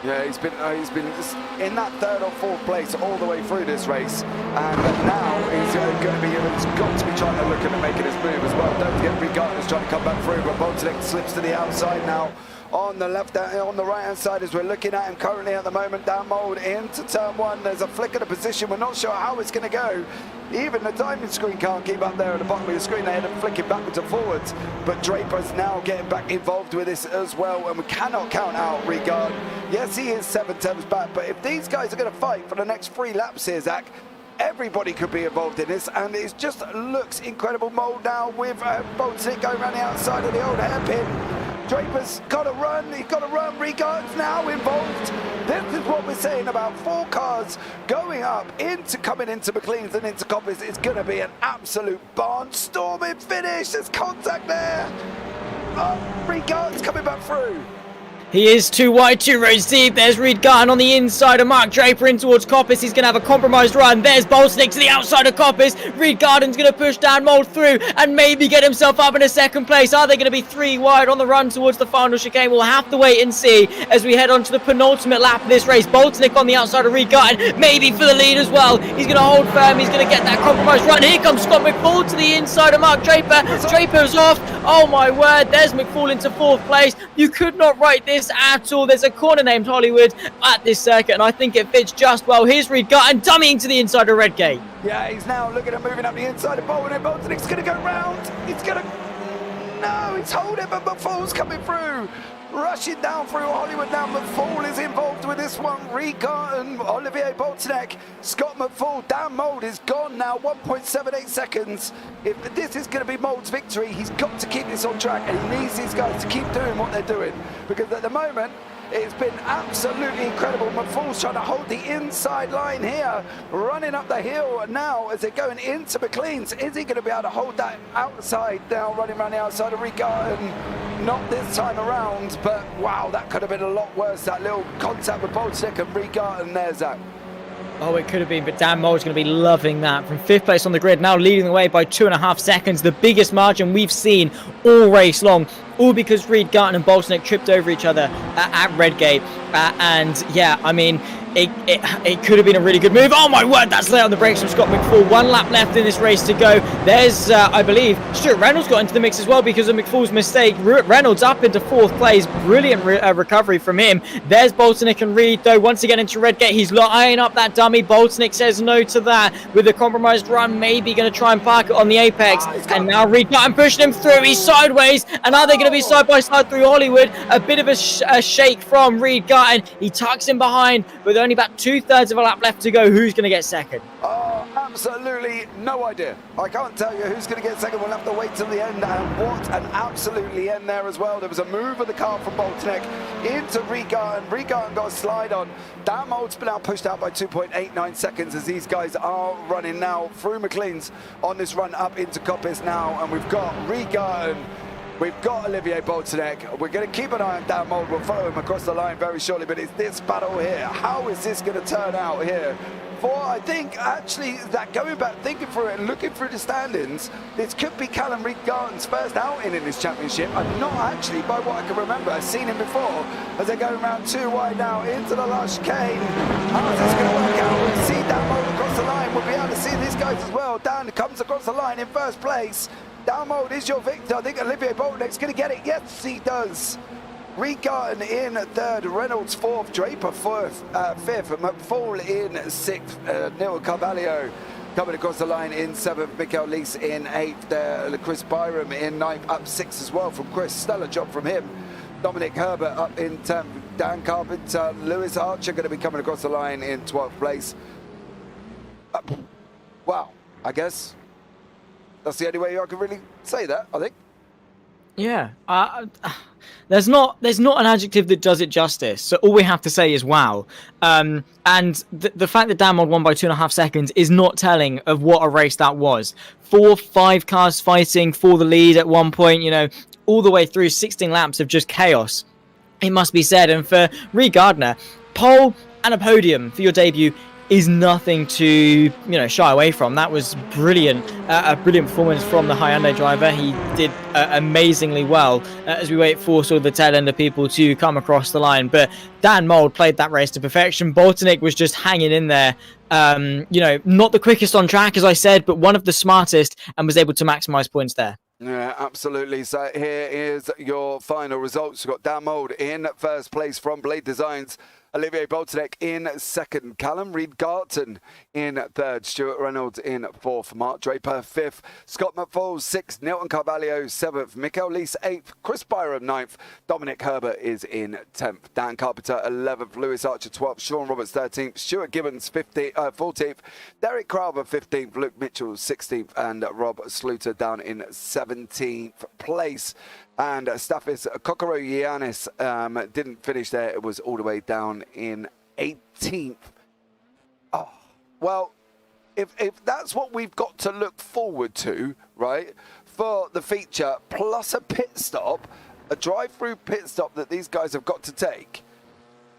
Yeah, he's been in that 3rd or 4th place all the way through this race, and now he's got to be trying to look at making his move as well. Don't forget, Reed-Garton is trying to come back through, but Bolsnick slips to the outside now. On the right hand side, as we're looking at him currently at the moment, Dan Mould into turn 1. There's a flick of the position. We're not sure how it's going to go. Even the timing screen can't keep up there at the bottom of the screen. They end up flicking backwards and forwards. But Draper's now getting back involved with this as well, and we cannot count out Reed-Garton. Yes, he is 7 tenths back, but if these guys are going to fight for the next 3 laps here, Zach, everybody could be involved in this, and it just looks incredible. Mould now with Bolsnick going around the outside of the old hairpin. Draper's got to run, he's got to run. Reed-Garton's now involved. This is what we're saying about 4 cars coming into McLean's and into Coppice. It's going to be an absolute barnstorming finish. There's contact there. Oh, Reed-Garton's coming back through. He is too wide, 2 rows deep. There's Reed Garton on the inside of Mark Draper in towards Coppice. He's going to have a compromised run. There's Bolsnick to the outside of Coppice. Reed Garton's going to push Dan Mould through and maybe get himself up in a second place. Are they going to be 3 wide on the run towards the final chicane? We'll have to wait and see as we head on to the penultimate lap of this race. Bolsnick on the outside of Reed Garton, maybe for the lead as well. He's going to hold firm. He's going to get that compromised run. Here comes Scott McFall to the inside of Mark Draper. Draper's off. Oh my word. There's McFall into 4th place. You could not write this at all. There's a corner named Hollywood at this circuit, and I think it fits just well. Here's Reed Garton dummying to the inside of Redgate. Yeah, he's now looking at moving up the inside of Bolton, and Bolton's going to go round. He's going to... No, he's holding, but McFall's coming through. Rushing down through Hollywood now. McFall is involved with this one. Reed Garton, Olivier Boltnek, Scott McFall. Dan Mould is gone now. 1.78 seconds. If this is going to be Mould's victory, he's got to keep this on track, and he needs these guys to keep doing what they're doing, because at the moment it's been absolutely incredible. McFall's trying to hold the inside line here, running up the hill now as they're going into McLean's. Is he going to be able to hold that outside now, running around the outside of Reed Garton? Not this time around, but wow, that could have been a lot worse. That little contact with Bolsnick and Reed Garton there, Zach. Oh, it could have been, but Dan Mould's going to be loving that. From 5th place on the grid, now leading the way by 2.5 seconds. The biggest margin we've seen all race long. All because Reed Garton and Bolsnick tripped over each other at Redgate. And yeah, I mean, it could have been a really good move. Oh my word, that's late on the brakes from Scott McFall. 1 lap left in this race to go. There's, I believe, Stuart Reynolds got into the mix as well because of McFall's mistake. Reynolds up into 4th place. Brilliant recovery from him. There's Bolsnick and Reed, though, once again into Redgate. He's eyeing up that dummy. Bolsnick says no to that with a compromised run. Maybe going to try and park it on the apex. And now Reed Garton pushing him through. He's sideways. And are they going to be side by side through Hollywood? A bit of a shake from Reed Garton. He tucks him behind with only about 2/3 of a lap left to go. Who's going to get second? Oh, absolutely no idea. I can't tell you who's going to get second. We'll have to wait till the end. And what an absolutely end there as well. There was a move of the car from Boltnek into Reed Garton. Reed Garton got a slide on. Dan Mould's been out pushed out by 2.89 seconds as these guys are running now through McLean's on this run up into Coppice now. And we've got Reed Garton. We've got Olivier Boltnek. We're going to keep an eye on Dan Mould. We'll follow him across the line very shortly. But it's this battle here. How is this going to turn out here? For I think actually that going back, thinking through it and looking through the standings, this could be Callum Reed Garton's first outing in this championship. I'm not actually, by what I can remember, I've seen him before as they're going around 2 wide now into the last chicane. How's this going to work out? We'll see Dan Mould across the line. We'll be able to see these guys as well. Dan comes across the line in 1st place. Dan Mould is your victor. I think Olivier Boltneck's going to get it. Yes, he does. Reed Garton in 3rd, Reynolds 4th, Draper 5th, McFall in 6th, Neil Carvalho coming across the line in 7th, Mikel Lees in 8th, Chris Byram in 9th, up 6 as well from Chris. Stellar job from him. Dominic Herbert up in 10th, Dan Carpenter, Lewis Archer going to be coming across the line in 12th place. Wow, I guess that's the only way I can really say that, I think. Yeah, there's not an adjective that does it justice. So all we have to say is wow. And the fact that Dan Mould won by 2.5 seconds is not telling of what a race that was. 4-5 cars fighting for the lead at one point. You know, all the way through 16 laps of just chaos. It must be said. And for Reed Gardner, pole and a podium for your debut is nothing to shy away from. That was brilliant, a brilliant performance from the Hyundai driver. He did amazingly well as we wait for sort of the tail end of people to come across the line. But Dan Mould played that race to perfection. Boltonic was just hanging in there. Not the quickest on track, as I said, but one of the smartest, and was able to maximize points there. Yeah, absolutely. So here is your final results. You've got Dan Mould in 1st place from Blade Designs. Olivier Boltnek in 2nd, Callum Reed Garton in 3rd, Stuart Reynolds in 4th, Mark Draper 5th, Scott McFall 6th, Nilton Carvalho 7th, Mikel Lees 8th, Chris Byram 9th, Dominic Herbert is in 10th, Dan Carpenter 11th, Lewis Archer 12th, Sean Roberts 13th, Stuart Gibbons 14th, Derek Crowther 15th, Luke Mitchell 16th, and Rob Sluter down in 17th place. And Staffis Kokoro-Giannis didn't finish there. It was all the way down in 18th. Oh, well, if that's what we've got to look forward to, right, for the feature, plus a pit stop, a drive-through pit stop that these guys have got to take,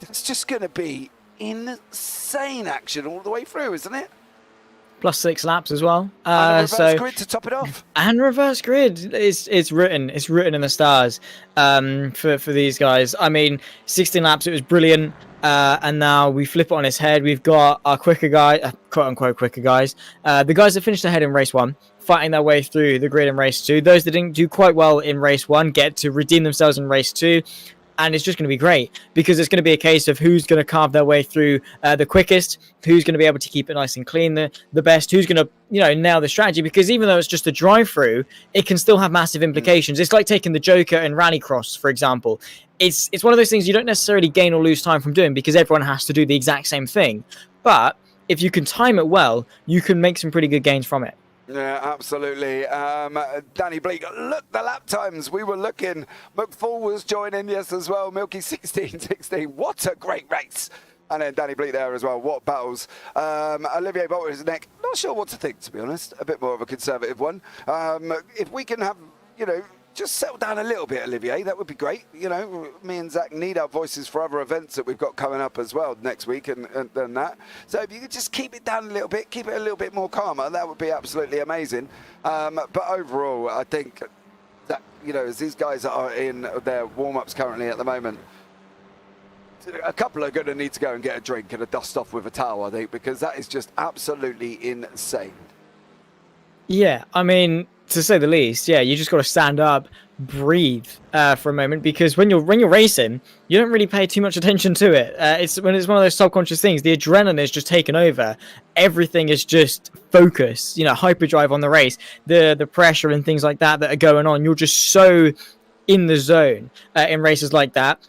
it's just going to be insane action all the way through, isn't it? Plus 6 laps as well. And a reverse grid to top it off. And reverse grid, it's written in the stars for these guys. I mean, 16 laps, it was brilliant. And now we flip it on its head. We've got our quicker guy, quote unquote quicker guys, the guys that finished ahead in race 1, fighting their way through the grid in race 2. Those that didn't do quite well in race 1 get to redeem themselves in race 2. And it's just going to be great because it's going to be a case of who's going to carve their way through the quickest, who's going to be able to keep it nice and clean, the best, who's going to, nail the strategy. Because even though it's just a drive-through, it can still have massive implications. It's like taking the Joker in Rallycross, for example. It's one of those things you don't necessarily gain or lose time from doing because everyone has to do the exact same thing. But if you can time it well, you can make some pretty good gains from it. Yeah, absolutely. Danny Bleak, look, the lap times. We were looking. McFall was joining, yes, as well. Milky 16-16. What a great race. And then Danny Bleak there as well. What battles. Olivier Bolton is neck. Not sure what to think, to be honest. A bit more of a conservative one. If we can have, just settle down a little bit, Olivier, that would be great. Me and Zach need our voices for other events that we've got coming up as well next week and that. So if you could just keep it down a little bit, keep it a little bit more calmer, that would be absolutely amazing. But overall, I think that, as these guys are in their warm-ups currently at the moment, a couple are going to need to go and get a drink and a dust off with a towel, I think, because that is just absolutely insane. Yeah, I mean, to say the least, yeah, you just got to stand up, breathe for a moment, because when you're racing, you don't really pay too much attention to it. It's one of those subconscious things. The adrenaline is just taken over. Everything is just focus, hyperdrive on the race, the pressure and things like that are going on. You're just so in the zone in races like that.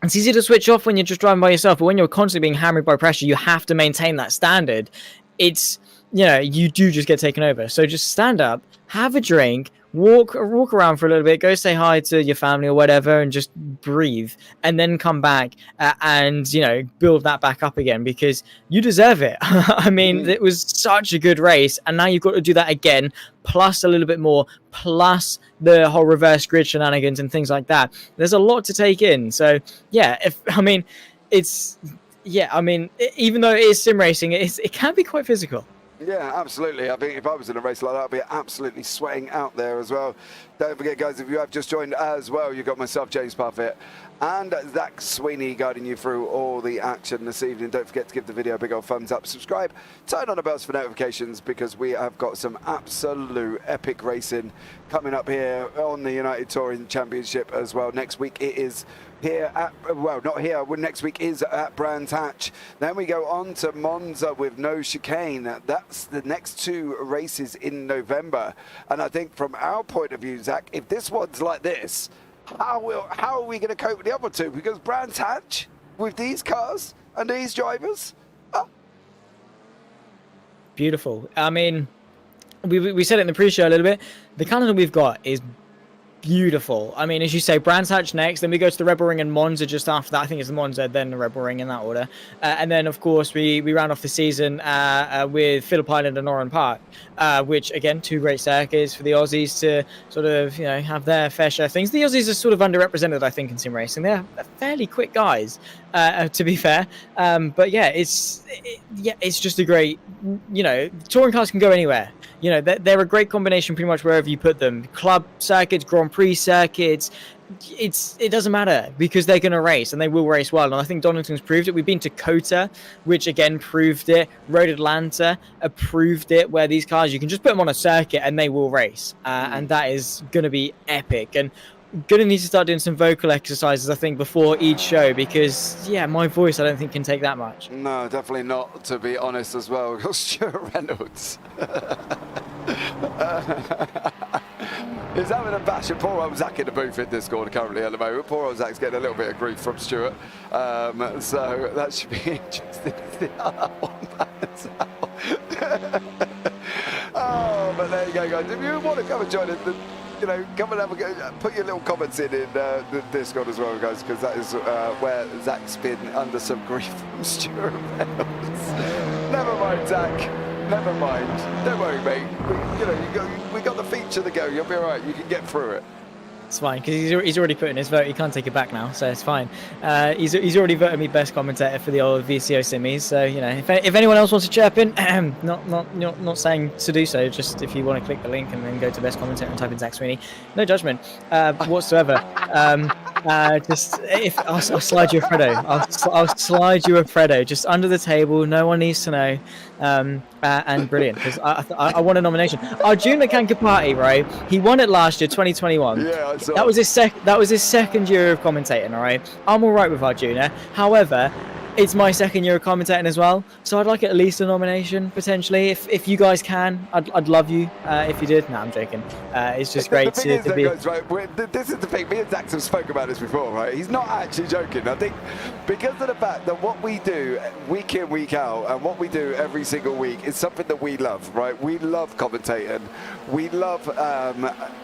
It's easy to switch off when you're just driving by yourself, but when you're constantly being hammered by pressure, you have to maintain that standard. It's you do just get taken over. So just stand up, have a drink, walk around for a little bit, go say hi to your family or whatever, and just breathe, and then come back and build that back up again because you deserve it. I mean, it was such a good race, and now you've got to do that again, plus a little bit more, plus the whole reverse grid shenanigans and things like that. There's a lot to take in. So yeah, even though it is sim racing, it can be quite physical. Yeah, absolutely. I think if I was in a race like that, I'd be absolutely sweating out there as well. Don't forget, guys, if you have just joined as well, you've got myself, James Parfitt, and Zach Sweeney guiding you through all the action this evening. Don't forget to give the video a big old thumbs up, subscribe, turn on the bells for notifications, because we have got some absolute epic racing coming up here on the United Touring Championship as well. Next week it is here at, well, not here, next week is at Brands Hatch. Then we go on to Monza with no chicane. That's the next 2 races in November. And I think from our point of view, Zach, if this one's like this, how are we going to cope with the other 2? Because Brands Hatch, with these cars and these drivers, Beautiful. I mean, we said it in the pre-show a little bit. The calendar we've got is beautiful. I mean, as you say, Brands Hatch next, then we go to the Rebel Ring and Monza just after that. I think it's the Monza, then the Rebel Ring in that order. And then, of course, we round off the season with Phillip Island and Oran Park, which, again, 2 great circuits for the Aussies to sort of, have their fair share of things. The Aussies are sort of underrepresented, I think, in sim racing. They're fairly quick guys, to be fair. But, yeah, it's just a great, touring cars can go anywhere. They're a great combination pretty much wherever you put them. Club circuits, Grand Prix circuits, it doesn't matter because they're going to race and they will race well. And I think Donington's proved it. We've been to COTA, which again proved it. Road Atlanta proved it, where these cars, you can just put them on a circuit and they will race. And that is going to be epic. And going to need to start doing some vocal exercises, I think, before each show because, yeah, my voice I don't think can take that much. No, definitely not, to be honest as well. We've got Stuart Reynolds. He's having a bash at poor old Zach in the booth in Discord currently at the moment. Poor old Zach's getting a little bit of grief from Stuart. So that should be interesting to see how that one pans out. Oh, but there you go, guys. If you want to come and join us, come and have a go. Put your little comments in the Discord as well, guys, because that is where Zach's been under some grief from Stuart Reynolds. Never mind, Zach. Never mind. Don't worry, mate. We got the feature to go. You'll be all right. You can get through it. It's fine because he's already put in his vote. He can't take it back now, so it's fine. He's already voted me best commentator for the old VCO simmies. So you know, if anyone else wants to chirp in, not saying to do so. Just if you want to click the link and then go to best commentator and type in Zach Sweeney, no judgment whatsoever. Just if I'll slide you a Fredo. I'll slide you a Fredo just under the table. No one needs to know. And brilliant because I won a nomination. Arjuna Kankapati, right? He won it last year, 2021. Yeah, I saw. That was his second year of commentating. All right, I'm all right with Arjuna. However, it's my second year of commentating as well, so I'd like at least a nomination potentially. If you guys can, I'd love you if you did. No, I'm joking. It's just great to be. Guys, right, this is the thing. Me and Zach have spoken about this before, right? He's not actually joking. I think because of the fact that what we do week in, week out, and what we do every single week is something that we love, right? We love commentating. We love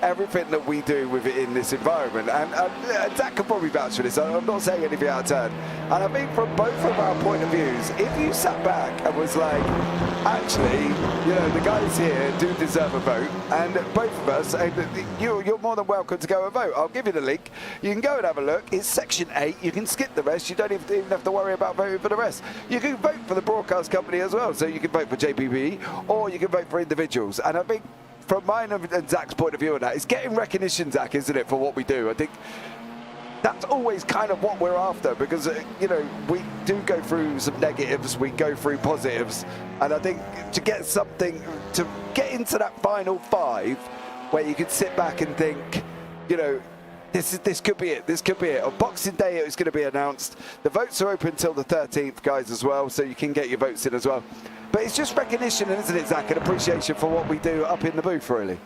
everything that we do within this environment. And Zach can probably vouch for this. I'm not saying anything out of turn. And I think from both of our point of views, if you sat back and was like, actually, you know, the guys here do deserve a vote, and both of us, you're more than welcome to go and vote. I'll give you the link. You can go and have a look. It's section 8. You can skip the rest. You don't even have to worry about voting for the rest. You can vote for the broadcast company as well. So you can vote for JPB, or you can vote for individuals. And I think from mine and Zach's point of view on that, it's getting recognition, Zach, isn't it, for what we do? I think that's always kind of what we're after, because you know, we do go through some negatives, we go through positives, and I think to get something, to get into that final 5 where you can sit back and think, you know, this could be it, this could be it. On Boxing Day it was going to be announced. The votes are open until the 13th, guys, as well, so you can get your votes in as well. But it's just recognition, isn't it, Zach, and appreciation for what we do up in the booth, really.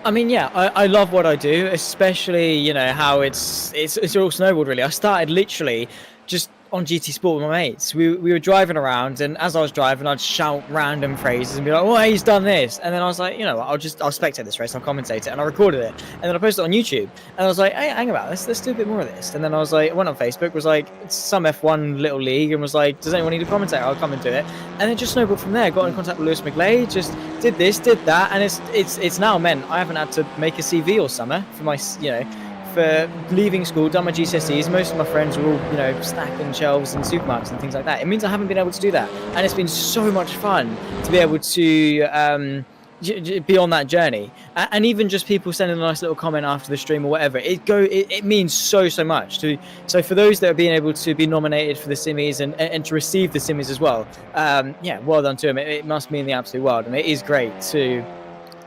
I mean, yeah, I love what I do, especially, you know, how it's all snowballed, really. I started literally just on GT Sport with my mates. We were driving around, and as I was driving, I'd shout random phrases and be like, "Oh, hey, he's done this," and then I was like, you know what, I'll spectate this race, I'll commentate it, and I recorded it, and then I posted it on YouTube, and I was like, hey, hang about this, let's do a bit more of this, and then I was like, I went on Facebook, was like, it's some F1 little league, and was like, does anyone need a commentator? I'll come and do it, and it just snowballed from there. Got in contact with Lewis McGlade, just did this, did that, and it's now meant I haven't had to make a CV all summer for my, you know, for leaving school, done my GCSEs. Most of my friends were all, you know, stacking shelves in supermarkets and things like that. It means I haven't been able to do that, and it's been so much fun to be able to be on that journey. And even just people sending a nice little comment after the stream or whatever, it means so much. So for those that are being able to be nominated for the Simmies and to receive the Simmies as well, yeah, well done to them. It must mean the absolute world, and it is great to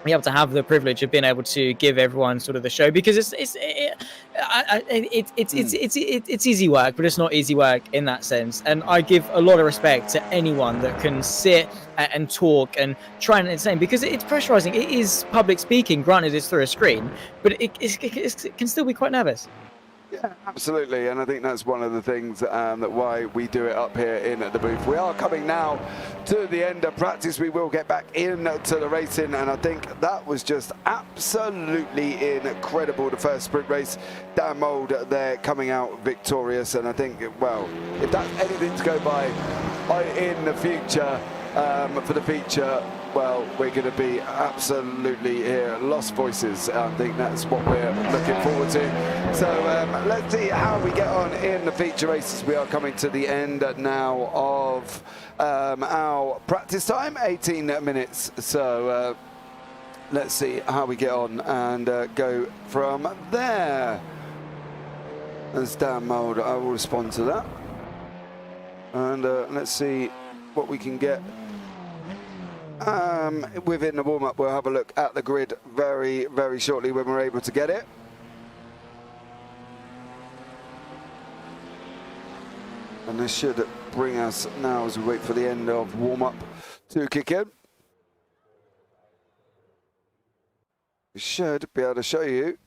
be able to have the privilege of being able to give everyone sort of the show, because it's easy work, but it's not easy work in that sense. And I give a lot of respect to anyone that can sit and talk and try and entertain, because it's pressurizing. It is public speaking, granted it's through a screen, but it can still be quite nervous. Yeah, absolutely, and I think that's one of the things that why we do it up here in the booth. We are coming now to the end of practice. We will get back into the racing, and I think that was just absolutely incredible. The first sprint race, Dan Mould there coming out victorious, and I think, well, if that's anything to go by in the future, for the feature, well, we're going to be absolutely here, lost voices. I think that's what we're looking forward to. So let's see how we get on in the feature races. We are coming to the end now of our practice time, 18 minutes. So let's see how we get on and go from there. As Dan Mould, I will respond to that. And let's see what we can get. Within the warm-up, we'll have a look at the grid very shortly when we're able to get it. And this should bring us now as we wait for the end of warm-up to kick in. We should be able to show you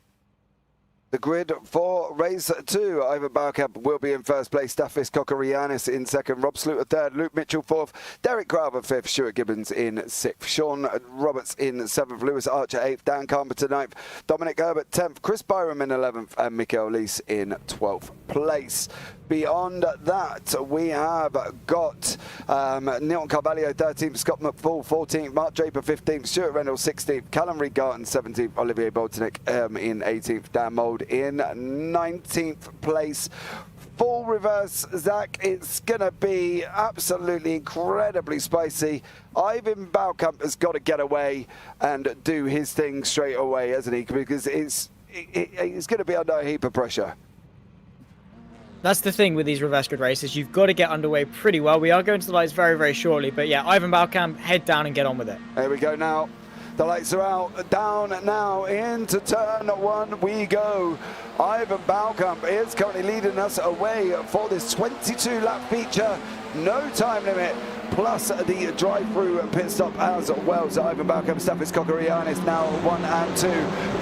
The grid for race 2. Ivan Baukamp will be in first place. Staffis Kokorianis in second. Rob Sluter third. Luke Mitchell fourth. Derek Crowther fifth. Stuart Gibbons in sixth. Sean Roberts in seventh. Lewis Archer eighth. Dan Carpenter ninth. Dominic Herbert 10th. Chris Byram in 11th. And Mikael Lees in 12th place. Beyond that, we have got Neilton Carvalho 13th, Scott McFall 14th, Mark Draper 15th, Stuart Reynolds 16th, Callum Reed-Garton 17th, Olivier Boltinick in 18th, Dan Mould in 19th place. Full reverse, Zach, it's going to be absolutely incredibly spicy. Ivan Baukamp has got to get away and do his thing straight away, hasn't he? Because he's going to be under a heap of pressure. That's the thing with these reverse grid races. You've got to get underway pretty well. We are going to the lights very, very shortly. But yeah, Ivan Baukamp, head down and get on with it. There we go now. The lights are out. Down now into turn 1 we go. Ivan Baukamp is currently leading us away for this 22-lap feature. No time limit. Plus the drive-through pit stop as well. So Ivan Baukamp, Staffis Kokorianis now 1 and 2.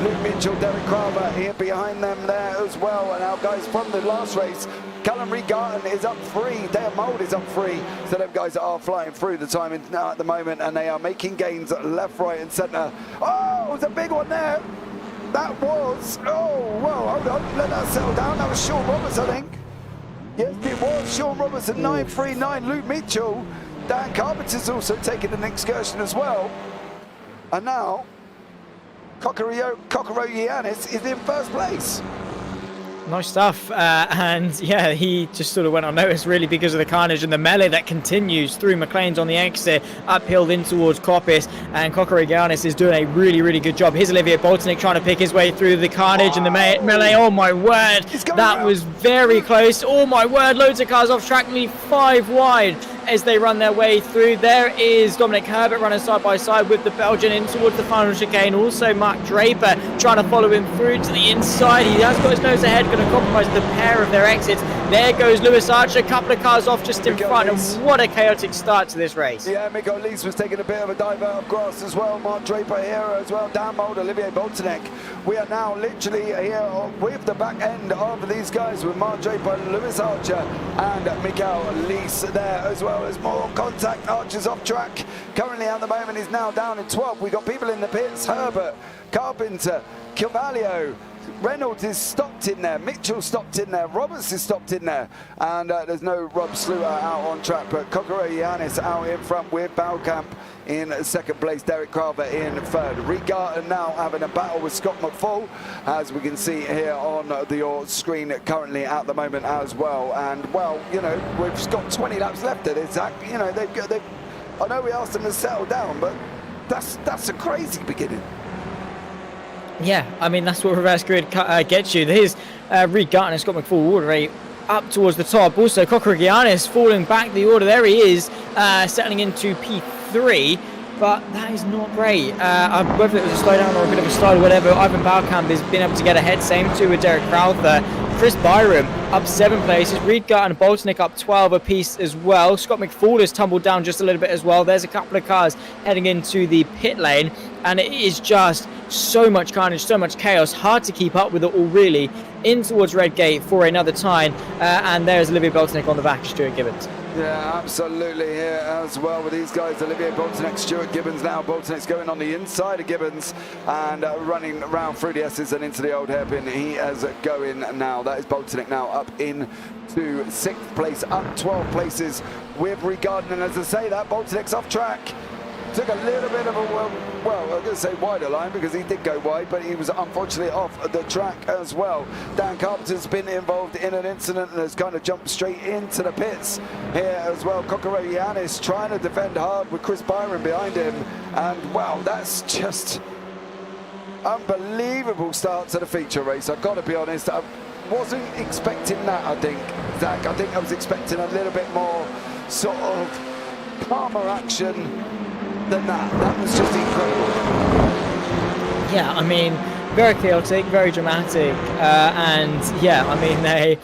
Luke Mitchell, Derek Crowther here behind them there as well. And our guys from the last race, Callum Reed-Garton is up 3. Dan Mould is up 3. So them guys are flying through the timing now at the moment, and they are making gains left, right, and centre. Oh, it was a big one there. That was. Oh, whoa, hold on. Let that settle down. That was Sean Roberts, I think. Yes, it was Sean Roberts at 9.39. Luke Mitchell. Dan Carpenter's also taking an excursion as well. And now, Kokorogiannis is in first place. Nice stuff. And yeah, he just sort of went unnoticed really because of the carnage and the melee that continues through McLean's on the exit, uphill in towards Coppice. And Kokorogiannis is doing a really, really good job. Here's Olivier Boltinick trying to pick his way through the carnage and the melee. Oh my word, that was very close. Oh my word, loads of cars off track, nearly 5 wide as they run their way through. There is Dominic Herbert running side by side with the Belgian in towards the final chicane. Also Mark Draper trying to follow him through to the inside. He has got his nose ahead, going to compromise the pair of their exits. There goes Lewis Archer, a couple of cars off just in front, and what a chaotic start to this race. Yeah, Mikael Lees was taking a bit of a dive out of grass as well. Mark Draper here as well. Dan Mould, Olivier Boltinick. We are now literally here with the back end of these guys with Mark Draper, Lewis Archer, and Mikael Lees there as well. There's more contact. Archer's off track. Currently at the moment he's now down in 12th. We've got people in the pits. Herbert, Carpenter, Carvalho, Reynolds is stopped in there. Mitchell stopped in there. Roberts is stopped in there. And there's no Rob Sluter out on track, but Kokorogiannis out in front with Baukamp in second place. Derek Crowther in third. Reed-Garton now having a battle with Scott McFall, as we can see here on your screen currently at the moment as well. And well, you know, we've got 20 laps left of this. You know, they've I know we asked them to settle down, but that's a crazy beginning. Yeah, I mean, that's what reverse grid gets you. Here's Reed-Garton and Scott McFall all the way up towards the top. Also, Kokorogiannis falling back the order. There he is, settling into P3, but that is not great. Whether it was a slowdown or a bit of a slide or whatever, Ivan Baukamp has been able to get ahead. Same too with Derek Crowther. Chris Byram up 7 places. Reed-Garton and Boltinick up 12 apiece as well. Scott McFall has tumbled down just a little bit as well. There's a couple of cars heading into the pit lane, and it is just so much carnage, so much chaos. Hard to keep up with it all, really. In towards Red Gate for another time, and there's Olivier Boltinick on the back of Stuart Gibbons. Yeah, absolutely here as well with these guys. Olivier Boltinick, Stuart Gibbons now. Boltinick's going on the inside of Gibbons and running around through the S's and into the old hairpin. He is going now. That is Boltinick now up into 6th place, up 12 places with Reed-Garton. And as I say that, Boltinick's off track. Took a little bit of a, well, I'm going to say wider line because he did go wide, but he was unfortunately off the track as well. Dan Carpenter's been involved in an incident and has kind of jumped straight into the pits here as well. Kokorogiannis trying to defend hard with Chris Byram behind him. And wow, that's just unbelievable start to the feature race. I've got to be honest, I wasn't expecting that, I think, Zach. I think I was expecting a little bit more sort of calmer action than that. That was just incredible. Yeah, I mean, very chaotic, very dramatic, and yeah, I mean, they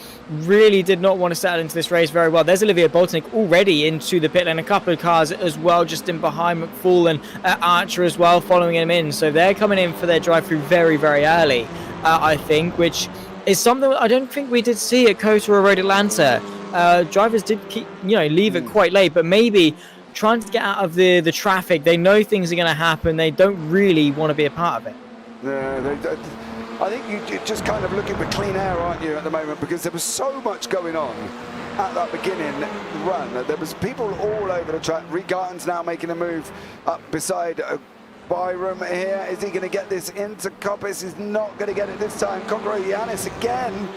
really did not want to settle into this race very well. There's Olivier Boltinick already into the pit lane, a couple of cars as well just in behind McFall and Archer as well following him in, so they're coming in for their drive through very, very early. I think, which is something I don't think we did see at Kota or Road Atlanta. Drivers did leave it quite late, but maybe trying to get out of the traffic. They know things are going to happen. They don't really want to be a part of it. Yeah, I think you're just kind of looking for clean air, aren't you, at the moment, because there was so much going on at that beginning run. There was people all over the track. Reed Garton's now making a move up beside Byram here. Is he going to get this into Coppice? He's not going to get it this time. Yanis again.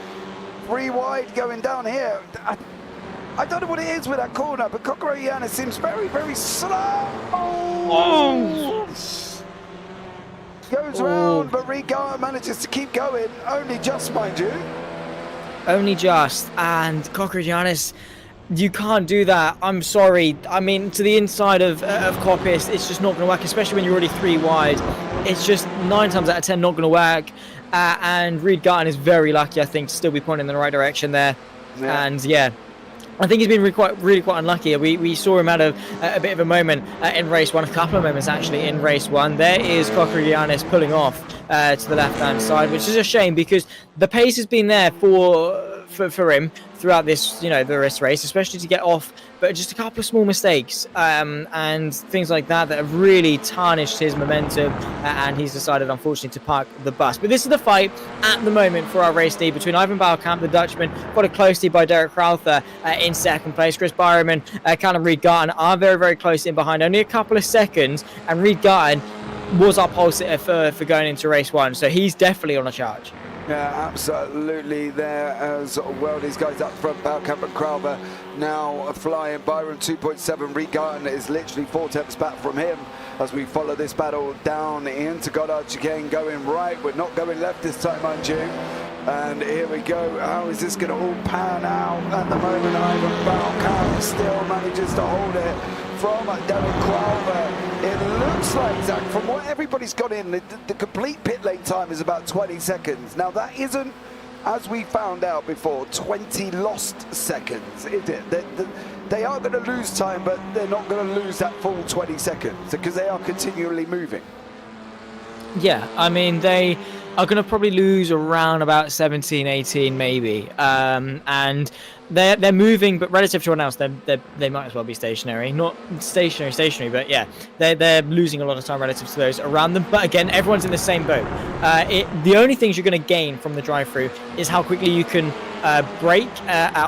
3 wide going down here. I don't know what it is with that corner, but Yanis seems very, very slow. Goes round, but Reed Garton manages to keep going. Only just, mind you. Only just. And Yanis, you can't do that. I'm sorry. I mean, to the inside of Coppice, it's just not going to work, especially when you're already 3 wide. It's just 9 times out of 10 not going to work. And Reed Garton is very lucky, I think, to still be pointing in the right direction there. Yeah. And yeah, I think he's been really quite unlucky. We saw him out of a bit of a moment in race 1, a couple of moments actually in race 1. There is Yanis pulling off to the left-hand side, which is a shame because the pace has been there for him throughout this, the race, especially to get off, but just a couple of small mistakes and things like that have really tarnished his momentum, and he's decided, unfortunately, to park the bus. But this is the fight at the moment for our race lead between Ivan Baukamp, the Dutchman, followed closely by Derek Crowther in second place. Chris Byram and Callum Reed Garton are very, very close in behind, only a couple of seconds, and Reed Garton was our pole sitter for going into race 1, so he's definitely on a charge. Yeah, absolutely there as well. These guys up front, Baukamp and Crowther now flying. Byram 2.7, Reed Garton is literally 4 tenths back from him as we follow this battle down into Goddard chicane, going right. We're not going left this time, mind you. And here we go. How is this going to all pan out at the moment? Ivan Baukamp still manages to hold it from Derek Crowther. It looks like, Zach, from what everybody's got in, the complete pit lane time is about 20 seconds. Now, that isn't, as we found out before, 20 lost seconds, is it? They are going to lose time, but they're not going to lose that full 20 seconds because they are continually moving. Yeah, I mean, they are going to probably lose around about 17, 18 maybe. And they're moving, but relative to everyone else, they might as well be stationary. Not stationary, but yeah, they're losing a lot of time relative to those around them. But again, everyone's in the same boat. The only things you're going to gain from the drive-through is how quickly you can brake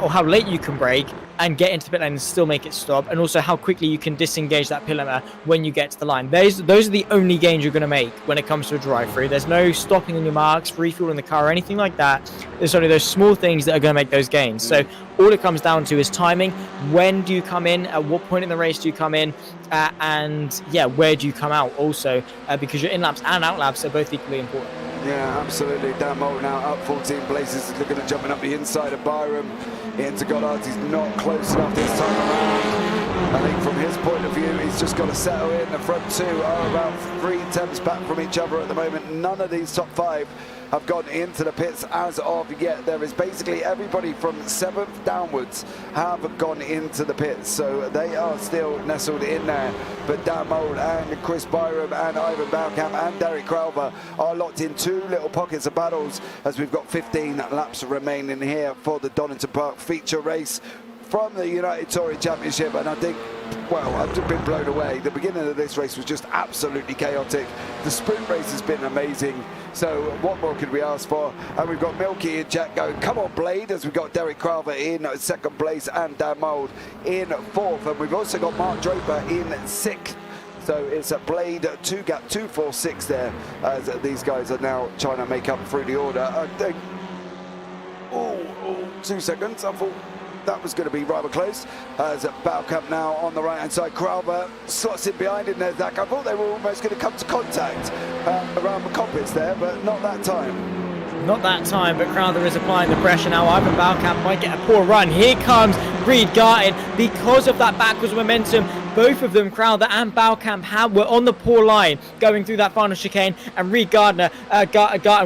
or how late you can brake and get into the pit lane and still make it stop, and also how quickly you can disengage that pit limiter when you get to the line. Those are the only gains you're going to make when it comes to a drive-through. There's no stopping on your marks, refueling the car, or anything like that. There's only those small things that are going to make those gains. So all it comes down to is timing. When do you come in? At what point in the race do you come in? And yeah, where do you come out also? Because your in-laps and out-laps are both equally important. Yeah, absolutely. Dan Moulton now up 14 places, looking at jumping up the inside of Byram into Goddard. He's not close enough this time around. I think from his point of view, he's just got to settle in. The front two are about 3 tenths back from each other at the moment. None of these top 5 have gone into the pits as of yet. There is basically everybody from 7th downwards have gone into the pits, so they are still nestled in there. But Dan Mould and Chris Byram and Ivan Baukamp and Derek Crowther are locked in 2 little pockets of battles as we've got 15 laps remaining here for the Donington Park feature race from the United Touring Championship. And I think, well, I've just been blown away. The beginning of this race was just absolutely chaotic. The sprint race has been amazing. So what more could we ask for? And we've got Milky and Jack going, come on, Blade, as we've got Derek Crowther in 2nd place and Dan Mould in 4th. And we've also got Mark Draper in 6th. So it's a Blade 2 gap, 2-4-6 there, as these guys are now trying to make up through the order. I think, 2 seconds, I thought that was going to be rather close. As Baukamp now on the right-hand side, Crowther slots in behind him there, Zach. I thought they were almost going to come to contact around the Coppice there, but not that time. Not that time, but Crowther is applying the pressure now. Ivan Baukamp might get a poor run. Here comes Reed Garton. Because of that backwards momentum, both of them, Crowther and Baukamp, were on the poor line going through that final chicane, and Reed Garton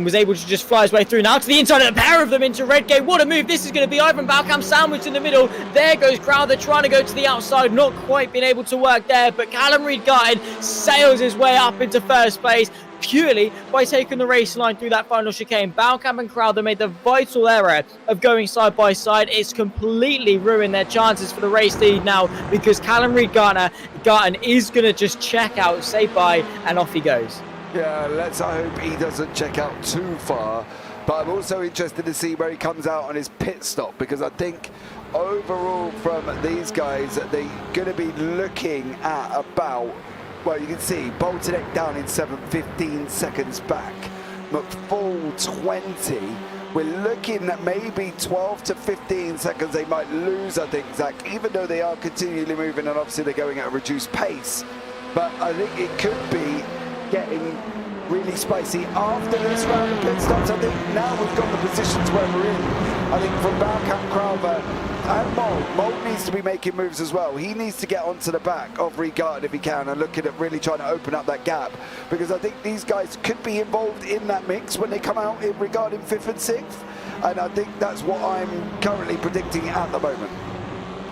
was able to just fly his way through. Now to the inside, and a pair of them into Redgate. What a move this is going to be. Ivan Baukamp sandwiched in the middle. There goes Crowther trying to go to the outside, not quite being able to work there, but Callum Reed Garton sails his way up into 1st place. purely by taking the race line through that final chicane. Balkamp and Crowther made the vital error of going side by side. It's completely ruined their chances for the race lead now, because Callum Reed-Garton is going to just check out, say bye, and off he goes. Yeah, let's hope he doesn't check out too far. But I'm also interested to see where he comes out on his pit stop, because I think overall from these guys, they're going to be looking at about, well, you can see Boltonek down in 15 seconds back. McFall 20. We're looking at maybe 12 to 15 seconds they might lose, I think, Zach, even though they are continually moving and obviously they're going at a reduced pace. But I think it could be getting really spicy after this round of pit stops. I think now we've got the positions where we're in. I think from Balkamp, Crowther and Mold needs to be making moves as well. He needs to get onto the back of Reed-Garton if he can, and looking at really trying to open up that gap, because I think these guys could be involved in that mix when they come out in regarding 5th and 6th, and I think that's what I'm currently predicting at the moment.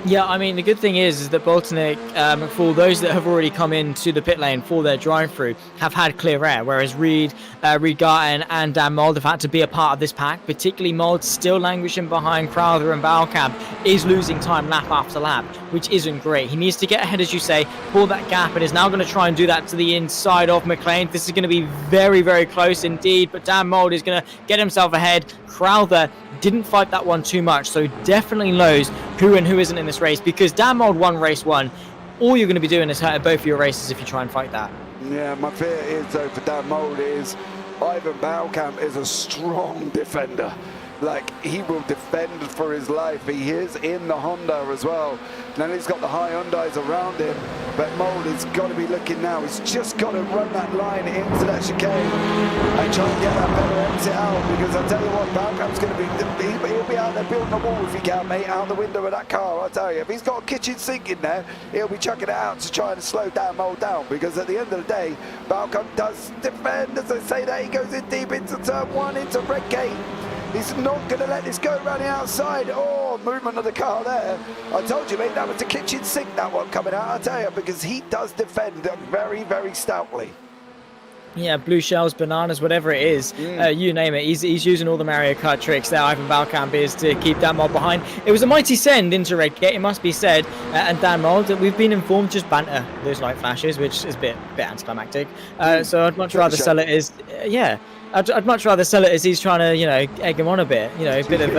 Yeah, I mean, the good thing is that Boltonek, McFall, those that have already come into the pit lane for their drive-through have had clear air, whereas Reed-Garton and Dan Mould have had to be a part of this pack, particularly Mould still languishing behind Crowther and Balkamp, is losing time lap after lap, which isn't great. He needs to get ahead, as you say, pull that gap, and is now going to try and do that to the inside of McLean. This is going to be very, very close indeed, but Dan Mould is going to get himself ahead. Crowther didn't fight that one too much, so definitely knows who and who isn't in this race, because Dan Mould won race 1. All you're going to be doing is hurting both of your races if you try and fight that. Yeah, my fear is, though, for Dan Mould is Ivan Balkamp is a strong defender. Like, he will defend for his life. He is in the Honda as well. Then he's got the high Hondas around him, but Mould has got to be looking now. He's just got to run that line into that chicane and try and get that better exit out, because I tell you what, Balkamp's going to be, he'll be out there building a wall if he can, mate, out the window of that car, I tell you. If he's got a kitchen sink in there, he'll be chucking it out to try and slow down Mould down, because at the end of the day, Balkamp does defend. As I say that, he goes in deep into turn 1, into Redgate. He's not going to let this go around the outside. Oh, movement of the car there. I told you, mate, that was the kitchen sink, that one coming out, I tell you, because he does defend very, very stoutly. Yeah, blue shells, bananas, whatever it is, you name it. He's using all the Mario Kart tricks that Ivan Balkamp is to keep Dan Mould behind. It was a mighty send into Redgate, it must be said. And Dan Mould, we've been informed, just banter those light flashes, which is a bit anticlimactic. So I'd much rather sell it as, I'd much rather sell it as he's trying to, egg him on a bit, a bit of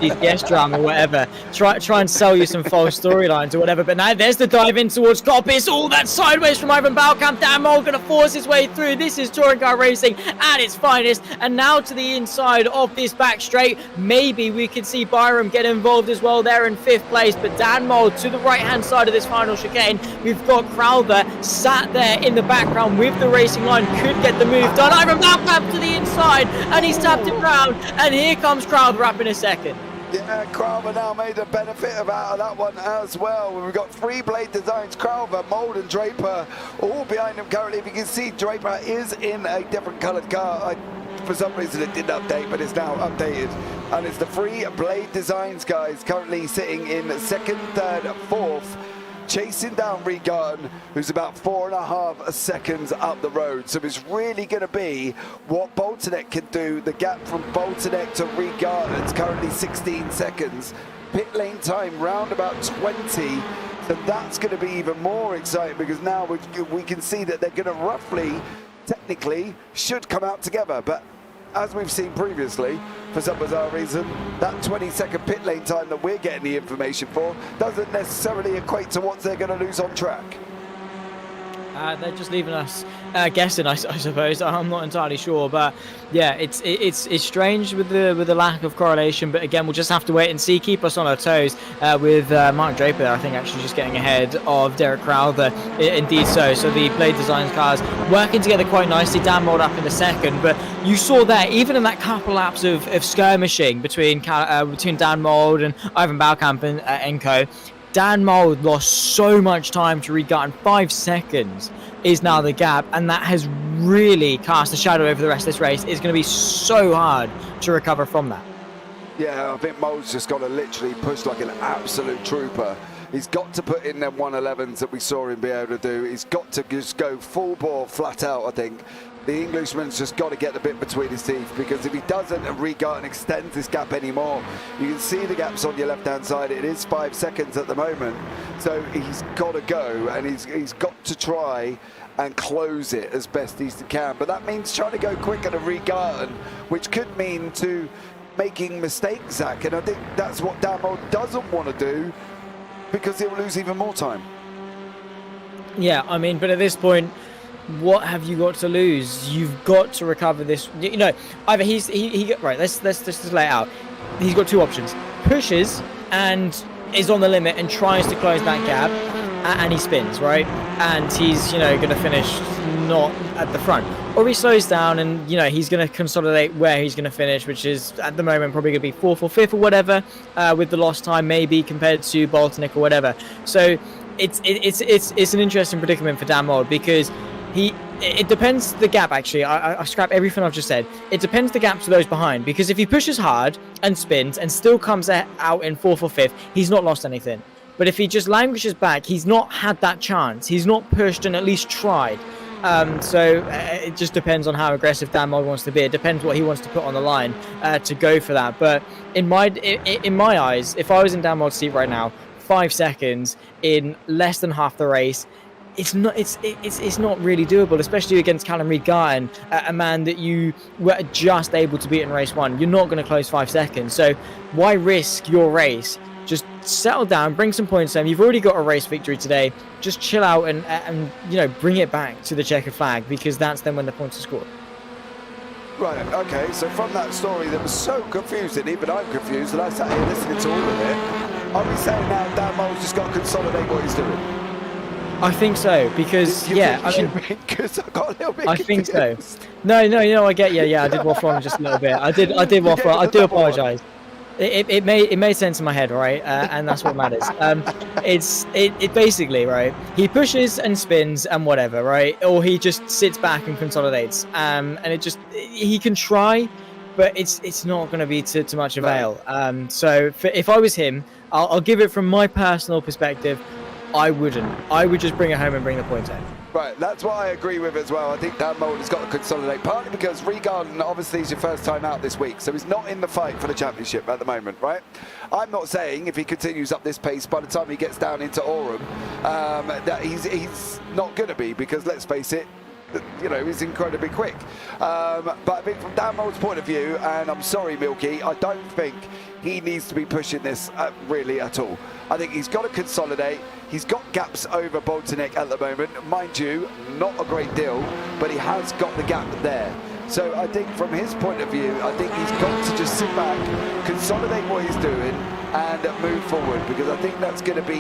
DPS drama or whatever. Try and sell you some false storylines or whatever. But now there's the dive in towards Coppice. All that sideways from Ivan Balkamp. Dan Mould going to force his way through. This is touring car racing at its finest. And now to the inside of this back straight. Maybe we could see Byram get involved as well there in 5th place. But Dan Mould to the right-hand side of this final chicane. We've got Crowther sat there in the background with the racing line. Could get the move done. Ivan Balkamp to the inside, and he's tapped it round, and here comes Crowther up in a second. Yeah, Crowther now made a benefit out of that one as well. We've got 3 blade designs, Crowther, Mould and Draper all behind him currently. If you can see, Draper is in a different coloured car. For some reason it didn't update, but it's now updated. And it's the 3 blade designs guys currently sitting in 2nd, 3rd, 4th. Chasing down Reed-Garton, who's about 4.5 seconds up the road. So it's really going to be what Boltonek can do. The gap from Boltonek to Reed-Garton is currently 16 seconds. Pit lane time round about 20. So that's going to be even more exciting, because now we can see that they're going to roughly, technically, should come out together. But as we've seen previously, for some bizarre reason, that 20-second pit lane time that we're getting the information for doesn't necessarily equate to what they're going to lose on track. They're just leaving us guessing, I suppose. I'm not entirely sure, but yeah, it's strange with the lack of correlation. But again, we'll just have to wait and see. Keep us on our toes with Mark Draper, I think, actually just getting ahead of Derek Crowther. Indeed so. So the Blade Designs cars working together quite nicely. Dan Mould up in a second, but you saw there, even in that couple laps of skirmishing between Dan Mould and Ivan Balkamp and Enco, Dan Mould lost so much time to Reed-Garton. 5 seconds is now the gap, and that has really cast a shadow over the rest of this race. It's going to be so hard to recover from that. Yeah, I think Mould's just got to literally push like an absolute trooper. He's got to put in them 111s that we saw him be able to do. He's got to just go full bore, flat out, I think. The Englishman's just got to get the bit between his teeth, because if he doesn't and Regarden extends this gap anymore, you can see the gaps on your left-hand side. It is 5 seconds at the moment, so he's got to go, and he's got to try and close it as best he can. But that means trying to go quicker to Regarden, which could mean to making mistakes, Zach, and I think that's what Damo doesn't want to do, because he'll lose even more time. Yeah, I mean, but at this point, what have you got to lose? You've got to recover this. You know, either right. Let's just lay it out. He's got two options: pushes and is on the limit and tries to close that gap, and he spins, right, and he's going to finish not at the front, or he slows down and he's going to consolidate where he's going to finish, which is at the moment probably going to be 4th or 5th or whatever, with the lost time maybe compared to Boltonic or whatever. So it's an interesting predicament for Dan Mold, because it depends the gap. Actually, I scrap everything I've just said. It depends the gap to those behind, because if he pushes hard and spins and still comes out in 4th or 5th, he's not lost anything. But if he just languishes back, he's not had that chance. He's not pushed and at least tried. So it just depends on how aggressive Dan Mold wants to be. It depends what he wants to put on the line to go for that. But in my eyes, if I was in Dan Mold's seat right now, 5 seconds in less than half the race, it's not really doable, especially against Callum Reed-Garton, a man that you were just able to beat in race 1. You're not going to close 5 seconds, so why risk your race? Just settle down, bring some points home. You've already got a race victory today. Just chill out and bring it back to the checkered flag, because that's then when the points are scored. Right, okay, so from that story that was so confusing, even I'm confused, and I sat here listening to all of it, are we saying now Dan Mold's just got to consolidate what he's doing? I think so, because because I got a little bit confused. I think so. No, I get you. Yeah, I did waffle on just a little bit. I did waffle. I do apologise. It made sense in my head, right? And that's what matters. It basically, right? He pushes and spins and whatever, right? Or he just sits back and consolidates. And he can try, but it's not going to be to much avail. So if I was him, I'll give it from my personal perspective. I wouldn't. I would just bring it home and bring the points home. Right, that's what I agree with as well. I think Dan Mold has got to consolidate, partly because Regarden obviously is your first time out this week, so he's not in the fight for the championship at the moment, right? I'm not saying if he continues up this pace by the time he gets down into Orem that he's not going to be, because let's face it, he's incredibly quick. But I think from Dan Mold's point of view, and I'm sorry, Milky, I don't think he needs to be pushing this really at all. I think he's got to consolidate. He's got gaps over Boltonic at the moment. Mind you, not a great deal, but he has got the gap there. So I think from his point of view, I think he's got to just sit back, consolidate what he's doing, and move forward, because I think that's going to be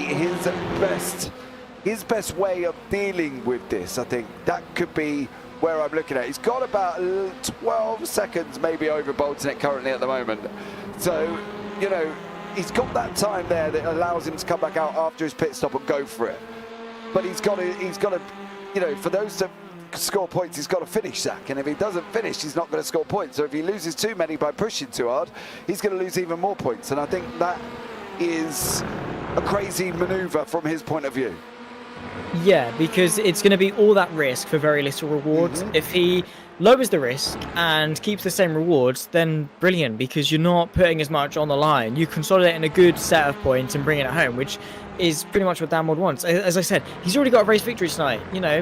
his best way of dealing with this. I think that could be where I'm looking at. He's got about 12 seconds maybe over Boltonic currently at the moment. So, he's got that time there that allows him to come back out after his pit stop and go for it. But he's got to, for those to score points, he's got to finish, Zach. And if he doesn't finish, he's not going to score points. So if he loses too many by pushing too hard, he's going to lose even more points. And I think that is a crazy maneuver from his point of view. Yeah, because it's going to be all that risk for very little rewards. If he lowers the risk and keeps the same rewards, then brilliant, because you're not putting as much on the line. You consolidate in a good set of points and bring it home, which is pretty much what Dan Mold wants. As I said, he's already got a race victory tonight.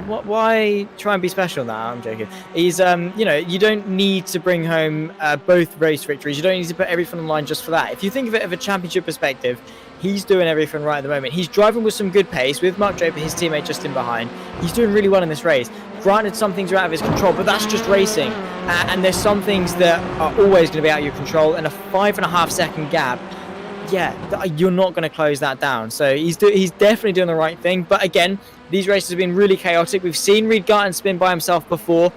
Why try and be special now? I'm joking. He's, you don't need to bring home both race victories. You don't need to put everything on the line just for that. If you think of it of a championship perspective, he's doing everything right at the moment. He's driving with some good pace with Mark Draper, his teammate, just in behind. He's doing really well in this race. Granted, some things are out of his control, but that's just racing. And there's some things that are always going to be out of your control. And a 5.5 second gap, yeah, you're not going to close that down. So he's definitely doing the right thing. But again, these races have been really chaotic. We've seen Reed-Garton spin by himself before.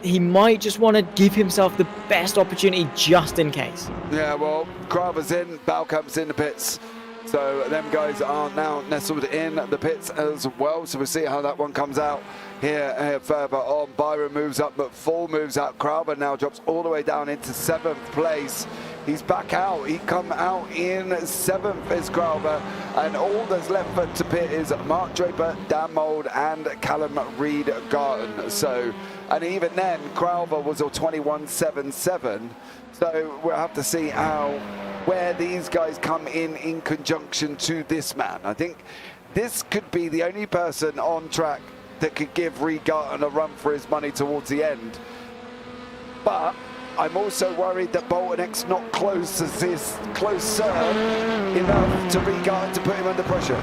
He might just want to give himself the best opportunity just in case. Yeah, well, Craver's in, Balkamp's in the pits. So them guys are now nestled in the pits as well. So we'll see how that one comes out here further on. Byron moves up, but Full moves out. Craver now drops all the way down into 7th place He's back out. He come out in 7th as Crowther, and all that's left to pit is Mark Draper, Dan Mould, and Callum Reed-Garton. So, and even then, Crowther was a 21.77. So we'll have to see where these guys come in conjunction to this man. I think this could be the only person on track that could give Reed-Garton a run for his money towards the end. But I'm also worried that Bottleneck's not closer enough to Reed-Garton to put him under pressure.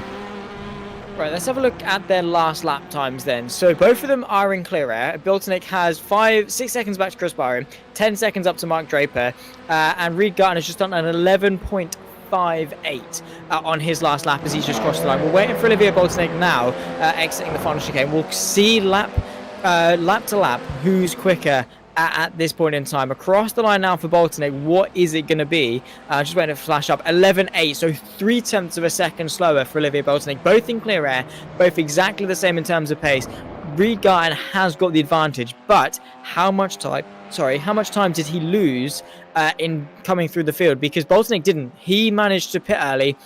Right, let's have a look at their last lap times then. So both of them are in clear air. Bottleneck has 6 seconds back to Chris Byron, 10 seconds up to Mark Draper, and Reed-Garton has just done an 11.58 on his last lap as he's just crossed the line. We're waiting for Olivier Bottleneck now, exiting the final chicane. We'll see lap to lap who's quicker at this point in time. Across the line now for Bottleneck, what is it going to be? Just waiting to flash up. 11.8, so 0.3 of a second slower for Olivier Bottleneck. Both in clear air, both exactly the same in terms of pace. Reed-Garton has got the advantage, but how much time did he lose in coming through the field? Because Bottleneck didn't. He managed to pit early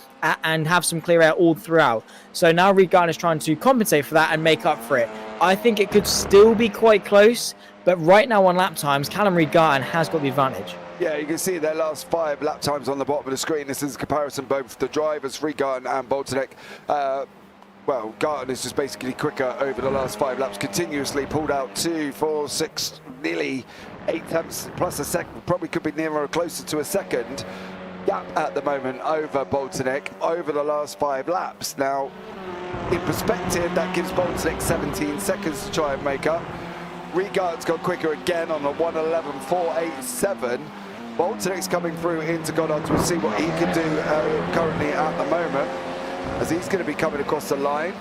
and have some clear air all throughout. So now Reed-Garton is trying to compensate for that and make up for it. I think it could still be quite close, but right now on lap times, Callum Reed-Garton has got the advantage. Yeah, you can see their last 5 lap times on the bottom of the screen. This is a comparison both the drivers, Reed-Garton and Bottleneck. Well, Garton is just basically quicker over the last 5 laps, continuously pulled out 2, 4, 6, nearly 8 tenths plus a second. Probably could be nearer or closer to a second gap at the moment over Bottleneck over the last 5 laps. Now, in perspective, that gives Bottleneck 17 seconds to try and make up. Reed-Garton's got quicker again on a 1:11.487. Bottleneck's coming through into Goddard. We'll see what he can do currently at the moment, as he's going to be coming across the line.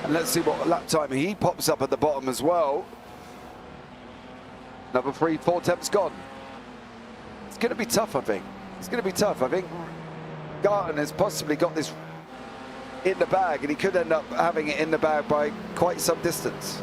And let's see what lap time he pops up at the bottom as well. Another 3-4 tenths gone. It's going to be tough, I think. It's going to be tough. I think Garton has possibly got this in the bag, and he could end up having it in the bag by quite some distance.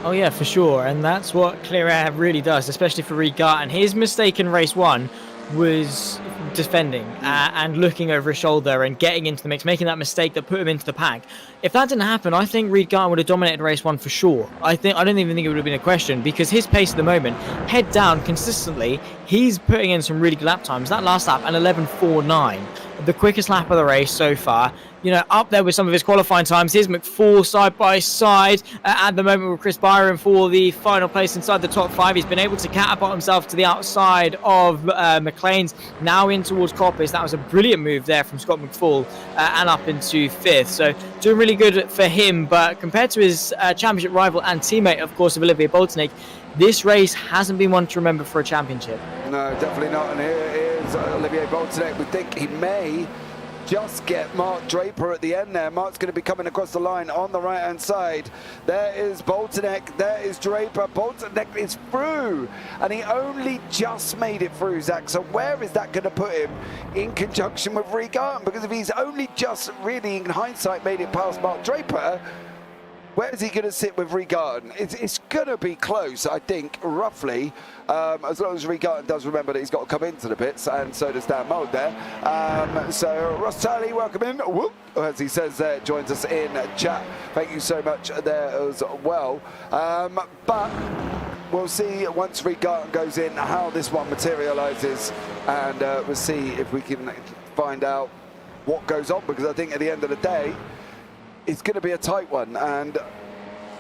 Oh yeah, for sure, and that's what clear air really does, especially for Reed-Garton. His mistake in race 1 was defending and looking over his shoulder and getting into the mix, making that mistake that put him into the pack. If that didn't happen, I think Reed-Garton would have dominated race 1 for sure. I don't even think it would have been a question, because his pace at the moment, head down consistently, he's putting in some really good lap times. That last lap, an 11.49, the quickest lap of the race so far. You know, up there with some of his qualifying times. Here's McFall side by side at the moment with Chris Byron for the final place inside the top 5. He's been able to catapult himself to the outside of McLean's, now in towards Coppice. That was a brilliant move there from Scott McFall and up into 5th. So doing really good for him, but compared to his championship rival and teammate, of course, of Olivier Bottleneck, this race hasn't been one to remember for a championship. No, definitely not. And here is Olivier Bottleneck. We think he may just get Mark Draper at the end there. Mark's going to be coming across the line on the right-hand side. There is Bottleneck, there is Draper. Bottleneck is through, and he only just made it through, Zach. So where is that going to put him in conjunction with Reed-Garton? Because if he's only just really, in hindsight, made it past Mark Draper, where is he going to sit with Reed-Garton? It's going to be close, I think, roughly, as long as Reed-Garton does remember that he's got to come into the pits, and so does Dan Mould there. So Ross Charlie, welcome in. Whoop, as he says there, joins us in chat. Thank you so much there as well. But we'll see once Reed-Garton goes in how this one materialises, and we'll see if we can find out what goes on, because I think at the end of the day, it's going to be a tight one, and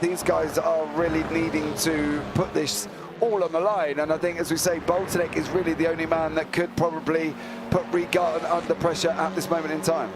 these guys are really needing to put this all on the line. And I think, as we say, Bottleneck is really the only man that could probably put Reed-Garton under pressure at this moment in time.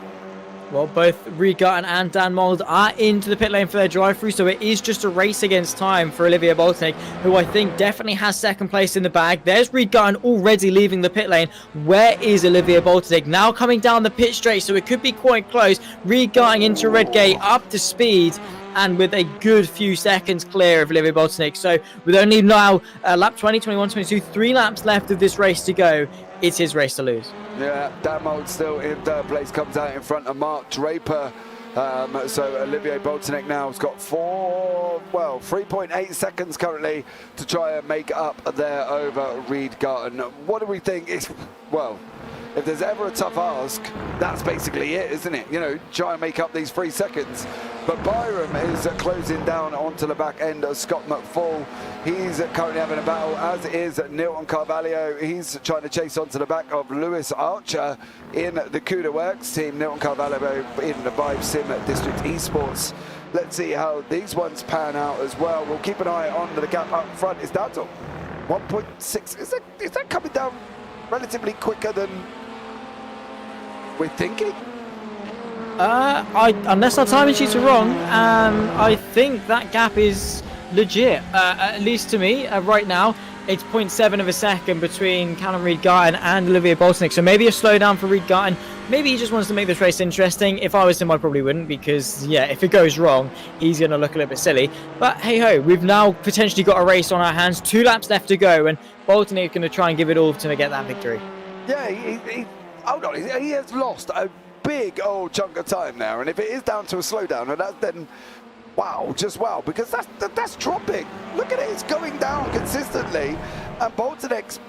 Well, both Reed-Garton and Dan Mould are into the pit lane for their drive-through, so it is just a race against time for Olivier Bottleneck, who I think definitely has second place in the bag. There's Reed-Garton already leaving the pit lane. Where is Olivier Bottleneck? Now coming down the pit straight, so it could be quite close. Reed-Garton into Redgate, up to speed, and with a good few seconds clear of Olivier Bottleneck. So with only now lap 20, 21, 22, 3 laps left of this race to go, it's his race to lose. Yeah, Dan Mould still in third place, comes out in front of Mark Draper So Olivier Boltonek now has got 3.8 seconds currently to try and make up there over Reed Garton. What do we think is, well, if there's ever a tough ask, that's basically it, isn't it? You know, try and make up these 3 seconds. But Byram is closing down onto the back end of Scott McFall. He's currently having a battle, as is Nilton Carvalho. He's trying to chase onto the back of Lewis Archer in the CUDA Works team. Nilton Carvalho in the Vive Sim District Esports. Let's see how these ones pan out as well. We'll keep an eye on the gap up front. It's down to 1.6. Is that coming down relatively quicker than we're thinking? Unless our timing sheets are wrong, I think that gap is legit. At least to me, right now, it's 0.7 of a second between Callum Reed Garton and Olivier Boltonek. So maybe a slowdown for Reed Garton. Maybe he just wants to make this race interesting. If I was him, I probably wouldn't, because yeah, if it goes wrong, he's going to look a little bit silly. But hey ho, we've now potentially got a race on our hands. 2 laps left to go, and Boltonek is going to try and give it all to get that victory. Yeah, hold on, he has lost a big old chunk of time now, and if it is down to a slowdown, and that's then wow, just wow, because that's dropping. Look at it, it's going down consistently, and Boltonek's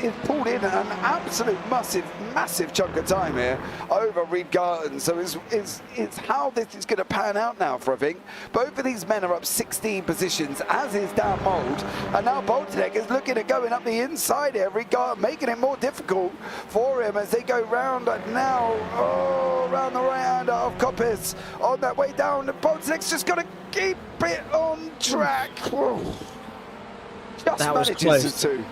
is pulled in an absolute massive chunk of time here over Reed Garton. So it's how this is going to pan out now for, I think. Both of these men are up 16 positions, as is Dan Mould, and now Boltonek is looking at going up the inside here. Reed Garton making it more difficult for him as they go round now, around the right hand of Coppice on that way down. Boltonek's just got to keep it on track. Just that was manages close. To.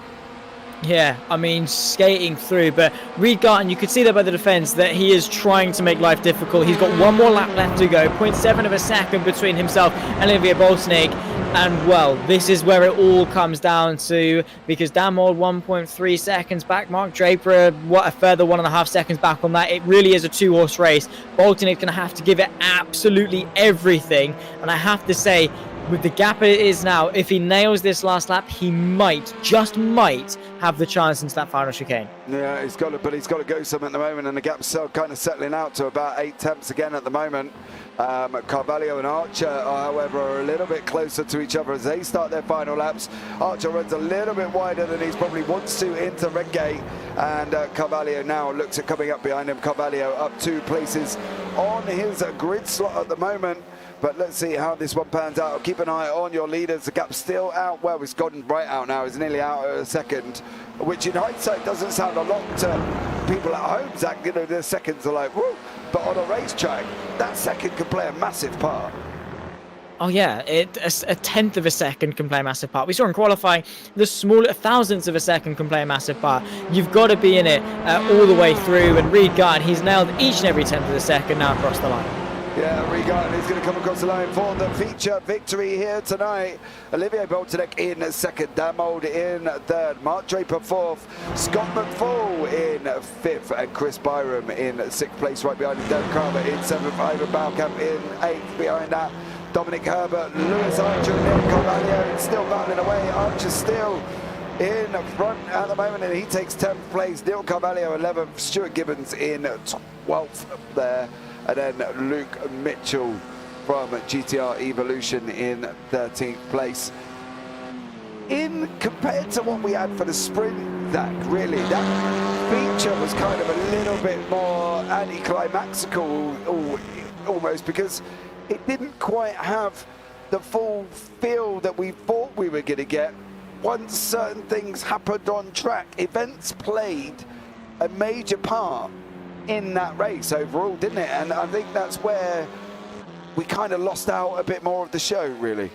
Yeah, I mean, skating through, but Reed Garton, you could see that by the defence that he is trying to make life difficult. He's got 1 more lap left to go, 0.7 of a second between himself and Olivier Boltonek, and well, this is where it all comes down to, because Dan Mould 1.3 seconds back, Mark Draper, a further 1.5 seconds back on that. It really is a 2-horse race. Boltonek's going to have to give it absolutely everything, and I have to say, with the gap it is now, if he nails this last lap, he just might have the chance into that final chicane. Yeah, he's got to go some at the moment, and the gap's still kind of settling out to about 8 tenths again at the moment. Carvalho and Archer, however, are a little bit closer to each other as they start their final laps. Archer runs a little bit wider than he probably wants to into Redgate, and Carvalho now looks at coming up behind him. Carvalho up 2 places on his grid slot at the moment. But let's see how this one pans out. Keep an eye on your leaders. The gap's still out. Well, it's gone right out now. It's nearly out at a second, which in hindsight doesn't sound a lot to people at home, Zach. You know, their seconds are like, woo. But on a racetrack, that second can play a massive part. Oh yeah, a 10th of a second can play a massive part. We saw in qualifying, the smaller thousandths of a second can play a massive part. You've got to be in it all the way through, and Reed Garton, he's nailed each and every 10th of a second now across the line. Yeah, Reed Garton is going to come across the line for the feature victory here tonight. Olivier Boltonek in 2nd, Dan Mould in 3rd, Mark Draper 4th, Scott McFall in 5th, and Chris Byram in 6th place, right behind him. Derek Carver in 7th, Ivan Balkamp in 8th, behind that Dominic Herbert, Lewis Archer, and Nick Carvalho still battling away. Archer still in front at the moment, and he takes 10th place. Neil Carvalho 11th, Stuart Gibbons in 12th there. And then Luke Mitchell from GTR Evolution in 13th place. Compared to what we had for the sprint, that feature was kind of a little bit more anticlimactical almost, because it didn't quite have the full feel that we thought we were going to get once certain things happened on track. Events played a major part in that race overall, didn't it? And I think that's where we kind of lost out a bit more of the show, really.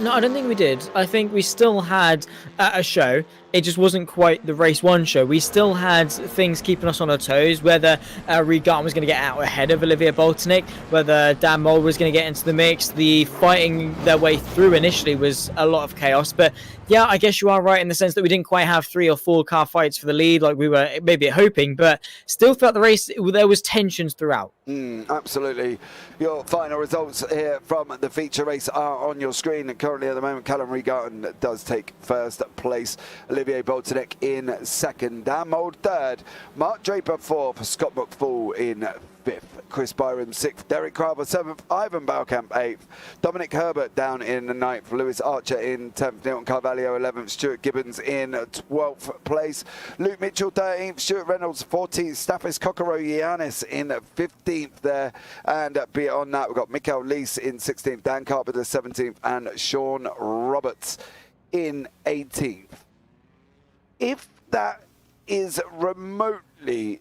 No, I don't think we did. I think we still had a show. It just wasn't quite the race 1 show. We still had things keeping us on our toes, whether Reed Garton was going to get out ahead of Olivier Boltonek, whether Dan Mould was going to get into the mix. The fighting their way through initially was a lot of chaos. But yeah, I guess you are right in the sense that we didn't quite have 3 or 4 car fights for the lead like we were maybe hoping, but still throughout the race, there was tensions throughout. Absolutely. Your final results here from the feature race are on your screen. And currently at the moment, Callum Reed Garton does take 1st place. Olivier Boltonek in 2nd. Dan Mould 3rd. Mark Draper 4th. Scott McFall in 5th. Chris Byram 6th, Derek Carver 7th, Ivan Balkamp 8th, Dominic Herbert down in the 9th, Lewis Archer in 10th, Nilton Carvalho 11th, Stuart Gibbons in 12th place, Luke Mitchell 13th, Stuart Reynolds 14th, Stathis Kokoro-Giannis in 15th there, and beyond that we've got Mikael Lees in 16th, Dan Carpenter 17th, and Sean Roberts in 18th. If that is remotely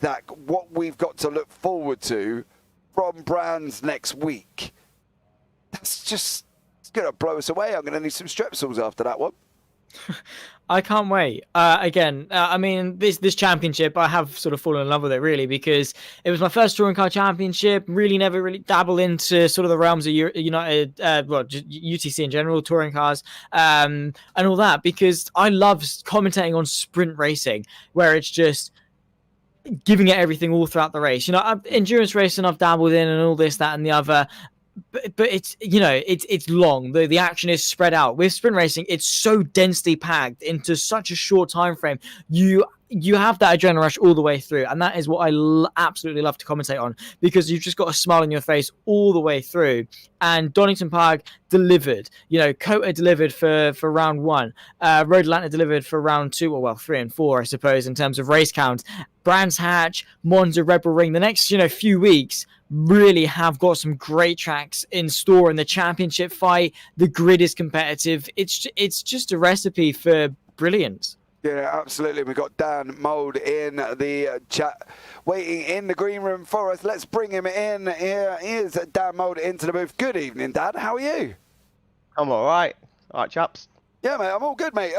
that what we've got to look forward to from Brands next week, that's just going to blow us away. I'm going to need some strepsils after that one. I can't wait. I mean, this championship, I have sort of fallen in love with it, really, because it was my first touring car championship. Really never really dabbled into sort of the realms of United, just UTC in general, touring cars, and all that, because I love commentating on sprint racing, where it's just giving it everything all throughout the race. Endurance racing I've dabbled in and all this, that, and the other. But it's it's long. The action is spread out. With sprint racing, it's so densely packed into such a short time frame. You have that adrenaline rush all the way through, and that is what I absolutely love to commentate on, because you've just got a smile on your face all the way through. And Donington Park delivered. Kota delivered for round 1. Road Atlanta delivered for round 2, or 3 and 4, I suppose, in terms of race count. Brands Hatch, Monza, Red Bull Ring. The next few weeks really have got some great tracks in store in the championship fight. The grid is competitive. It's just a recipe for brilliance. Yeah, absolutely. We've got Dan Mould in the chat, waiting in the green room for us. Let's bring him in. Here is Dan Mould into the booth. Good evening, Dan. How are you? I'm all right. All right, chaps. Yeah, mate. I'm all good, mate.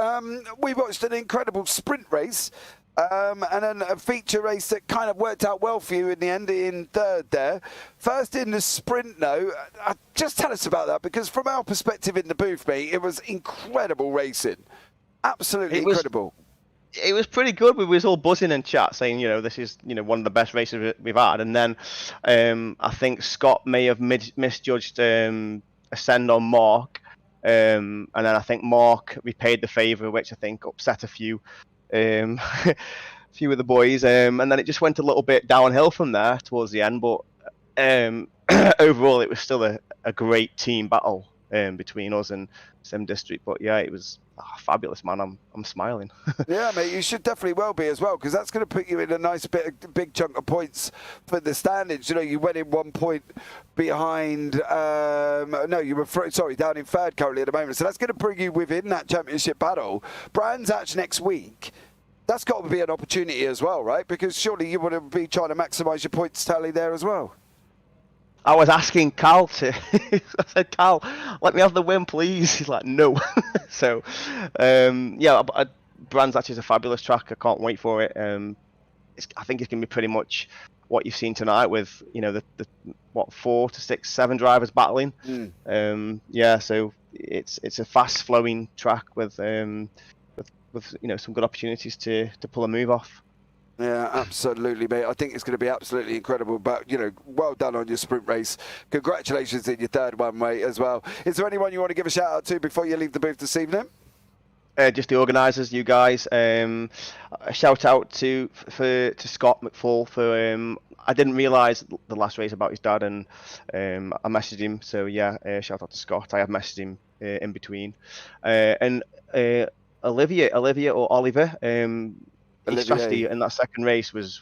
We watched an incredible sprint race. And then a feature race that kind of worked out well for you in the end, in third there. First in the sprint, though, just tell us about that, because from our perspective in the booth, mate, it was incredible racing. Absolutely incredible. It was pretty good. We was all buzzing in chat saying, this is, one of the best races we've had. And then I think Scott may have misjudged a send on Mark. And then I think Mark repaid the favour, which I think upset a few of the boys, and then it just went a little bit downhill from there towards the end. But overall, it was still a great team battle between us and Sim District. But yeah, it was fabulous, man. I'm smiling. Yeah, mate, you should definitely well be as well, because that's going to put you in a nice big chunk of points for the standings. You went in 1 point behind. No, you were down in third currently at the moment. So that's going to bring you within that championship battle. Brands Hatch next week. That's got to be an opportunity as well, right? Because surely you want to be trying to maximise your points tally there as well. I was asking Cal I said, Cal, let me have the win, please. He's like, no. So, Brands Hatch is a fabulous track. I can't wait for it. I think it's going to be pretty much what you've seen tonight with, the 4 to 6, 7 drivers battling. So it's a fast flowing track with some good opportunities to pull a move off. Yeah, absolutely, mate. I think it's going to be absolutely incredible. But, well done on your sprint race. Congratulations in your third one, mate, as well. Is there anyone you want to give a shout out to before you leave the booth this evening? Just the organisers, you guys. A shout out to Scott McFall for. I didn't realise the last race about his dad, and I messaged him. So yeah, shout out to Scott. I have messaged him in between, and Olivia or Oliver. His strategy in that second race was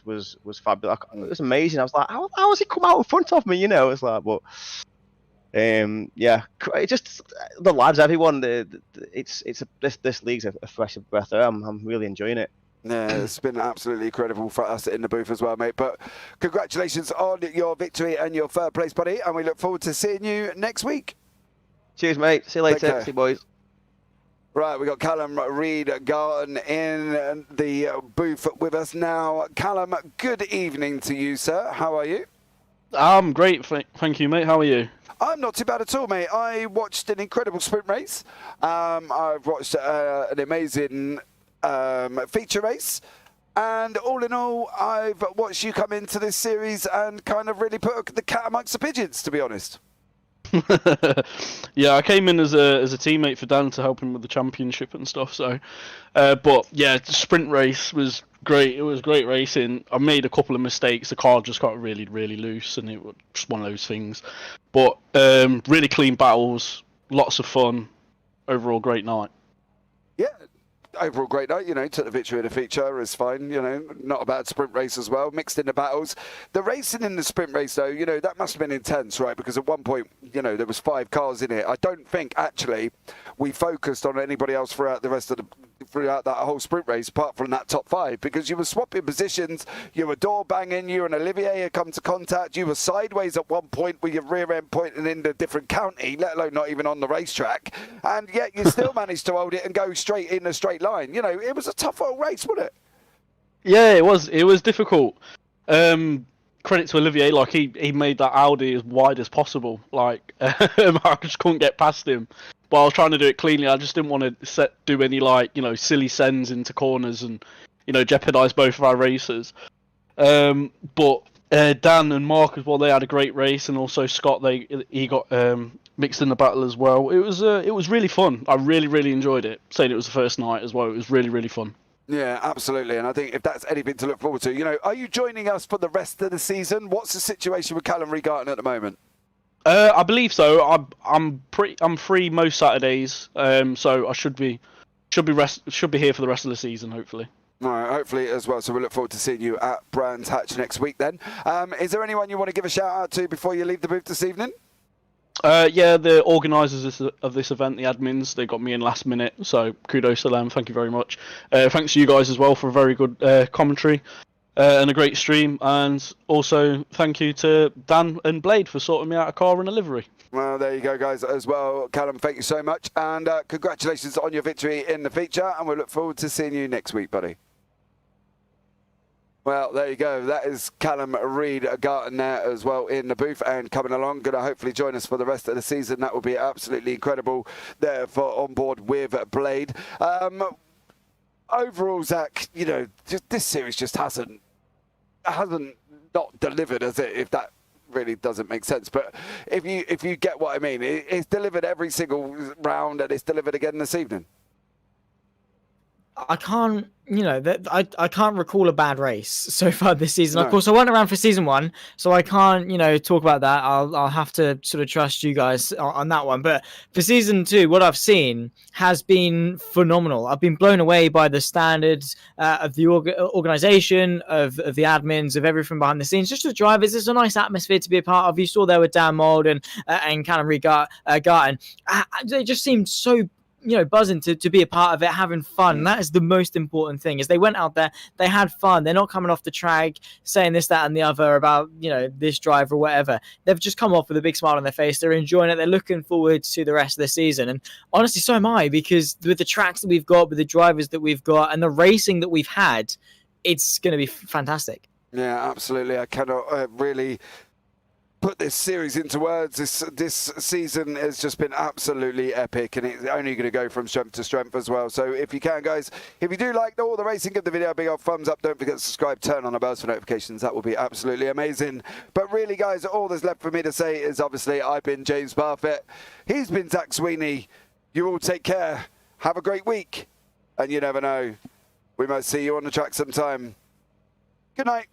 fabulous. It was amazing. I was like, how has he come out in front of me? It's like, but it just the lads, everyone. This league's a fresh breath. I'm really enjoying it. Yeah, it's been absolutely incredible for us in the booth as well, mate. But congratulations on your victory and your third place, buddy. And we look forward to seeing you next week. Cheers, mate. See you later. See you, boys. Right, we got Callum Reed-Garton in the booth with us now. Callum, good evening to you, sir. How are you? I'm great, thank you, mate. How are you? I'm not too bad at all, mate. I watched an incredible sprint race. I've watched an amazing feature race. And all in all, I've watched you come into this series and kind of really put the cat amongst the pigeons, to be honest. Yeah, I came in as a teammate for Dan to help him with the championship and stuff. So, but yeah, the sprint race was great. It was great racing. I made a couple of mistakes. The car just got really, really loose, and it was just one of those things. But really clean battles, lots of fun. Overall, great night. Yeah, overall great night. You know, took the victory in the feature is fine. You know, not a bad sprint race as well. Mixed in the battles. The racing in the sprint race, though, you know, that must have been intense, right? Because at one point, you know, there was 5 cars in it. I don't think actually we focused on anybody else throughout that whole sprint race, apart from that top 5, because you were swapping positions, you were door banging, you and Olivier had come to contact, you were sideways at one point with your rear end pointing in a different county, let alone not even on the racetrack, and yet you still managed to hold it and go straight in a straight line. You know, it was a tough old race, wasn't it? Yeah, it was difficult. Credit to Olivier, like he made that Audi as wide as possible. Like I just couldn't get past him. But I was trying to do it cleanly. I just didn't want to do any silly sends into corners and jeopardize both of our races. But Dan and Mark as well, they had a great race, and also Scott, he got mixed in the battle as well. It was really fun. I really enjoyed it. Saying it was the first night as well, it was really fun. Yeah, absolutely. And I think if that's anything to look forward to, you know, are you joining us for the rest of the season? What's the situation with Callum Regarten at the moment? I believe so. I'm free most Saturdays, so I should be here for the rest of the season, hopefully. All right, hopefully as well. So we look forward to seeing you at Brands Hatch next week then. Is there anyone you want to give a shout out to before you leave the booth this evening? Yeah, the organisers of this event, the admins, they got me in last minute, so kudos to them. Thank you very much. Thanks to you guys as well for a very good commentary. And a great stream, and also thank you to Dan and Blade for sorting me out a car and a livery. Well, there you go, guys, as well. Callum, thank you so much, and congratulations on your victory in the feature, and we look forward to seeing you next week, buddy. Well, there you go. That is Callum Regarten there as well in the booth and coming along. Going to hopefully join us for the rest of the season. That will be absolutely incredible there for on board with Blade. Overall, Zach, you know, just this series just hasn't not delivered, has it? If that really doesn't make sense, but if you get what I mean, it's delivered every single round, and it's delivered again this evening. I can't, I can't recall a bad race so far this season. No. Of course, I wasn't around for season 1, so I can't, talk about that. I'll have to sort of trust you guys on that one. But for season 2, what I've seen has been phenomenal. I've been blown away by the standards of the organization, of the admins, of everything behind the scenes. Just the drivers, it's a nice atmosphere to be a part of. You saw there with Dan Mould and Callum Regarten. They just seemed so buzzing to be a part of it, having fun. And that is the most important thing, is they went out there, they had fun. They're not coming off the track saying this, that, and the other about, this driver or whatever. They've just come off with a big smile on their face. They're enjoying it. They're looking forward to the rest of the season. And honestly, so am I, because with the tracks that we've got, with the drivers that we've got, and the racing that we've had, it's going to be fantastic. Yeah, absolutely. I cannot really put this series into words. This season has just been absolutely epic, and it's only going to go from strength to strength as well. So if you can, guys, if you do like all the racing, give the video a big old thumbs up. Don't forget to subscribe, turn on the bells for notifications. That will be absolutely amazing. But really, guys, all there's left for me to say is, obviously, I've been James Barfett. He's been Zach Sweeney. You all take care. Have a great week. And you never know, we might see you on the track sometime. Good night.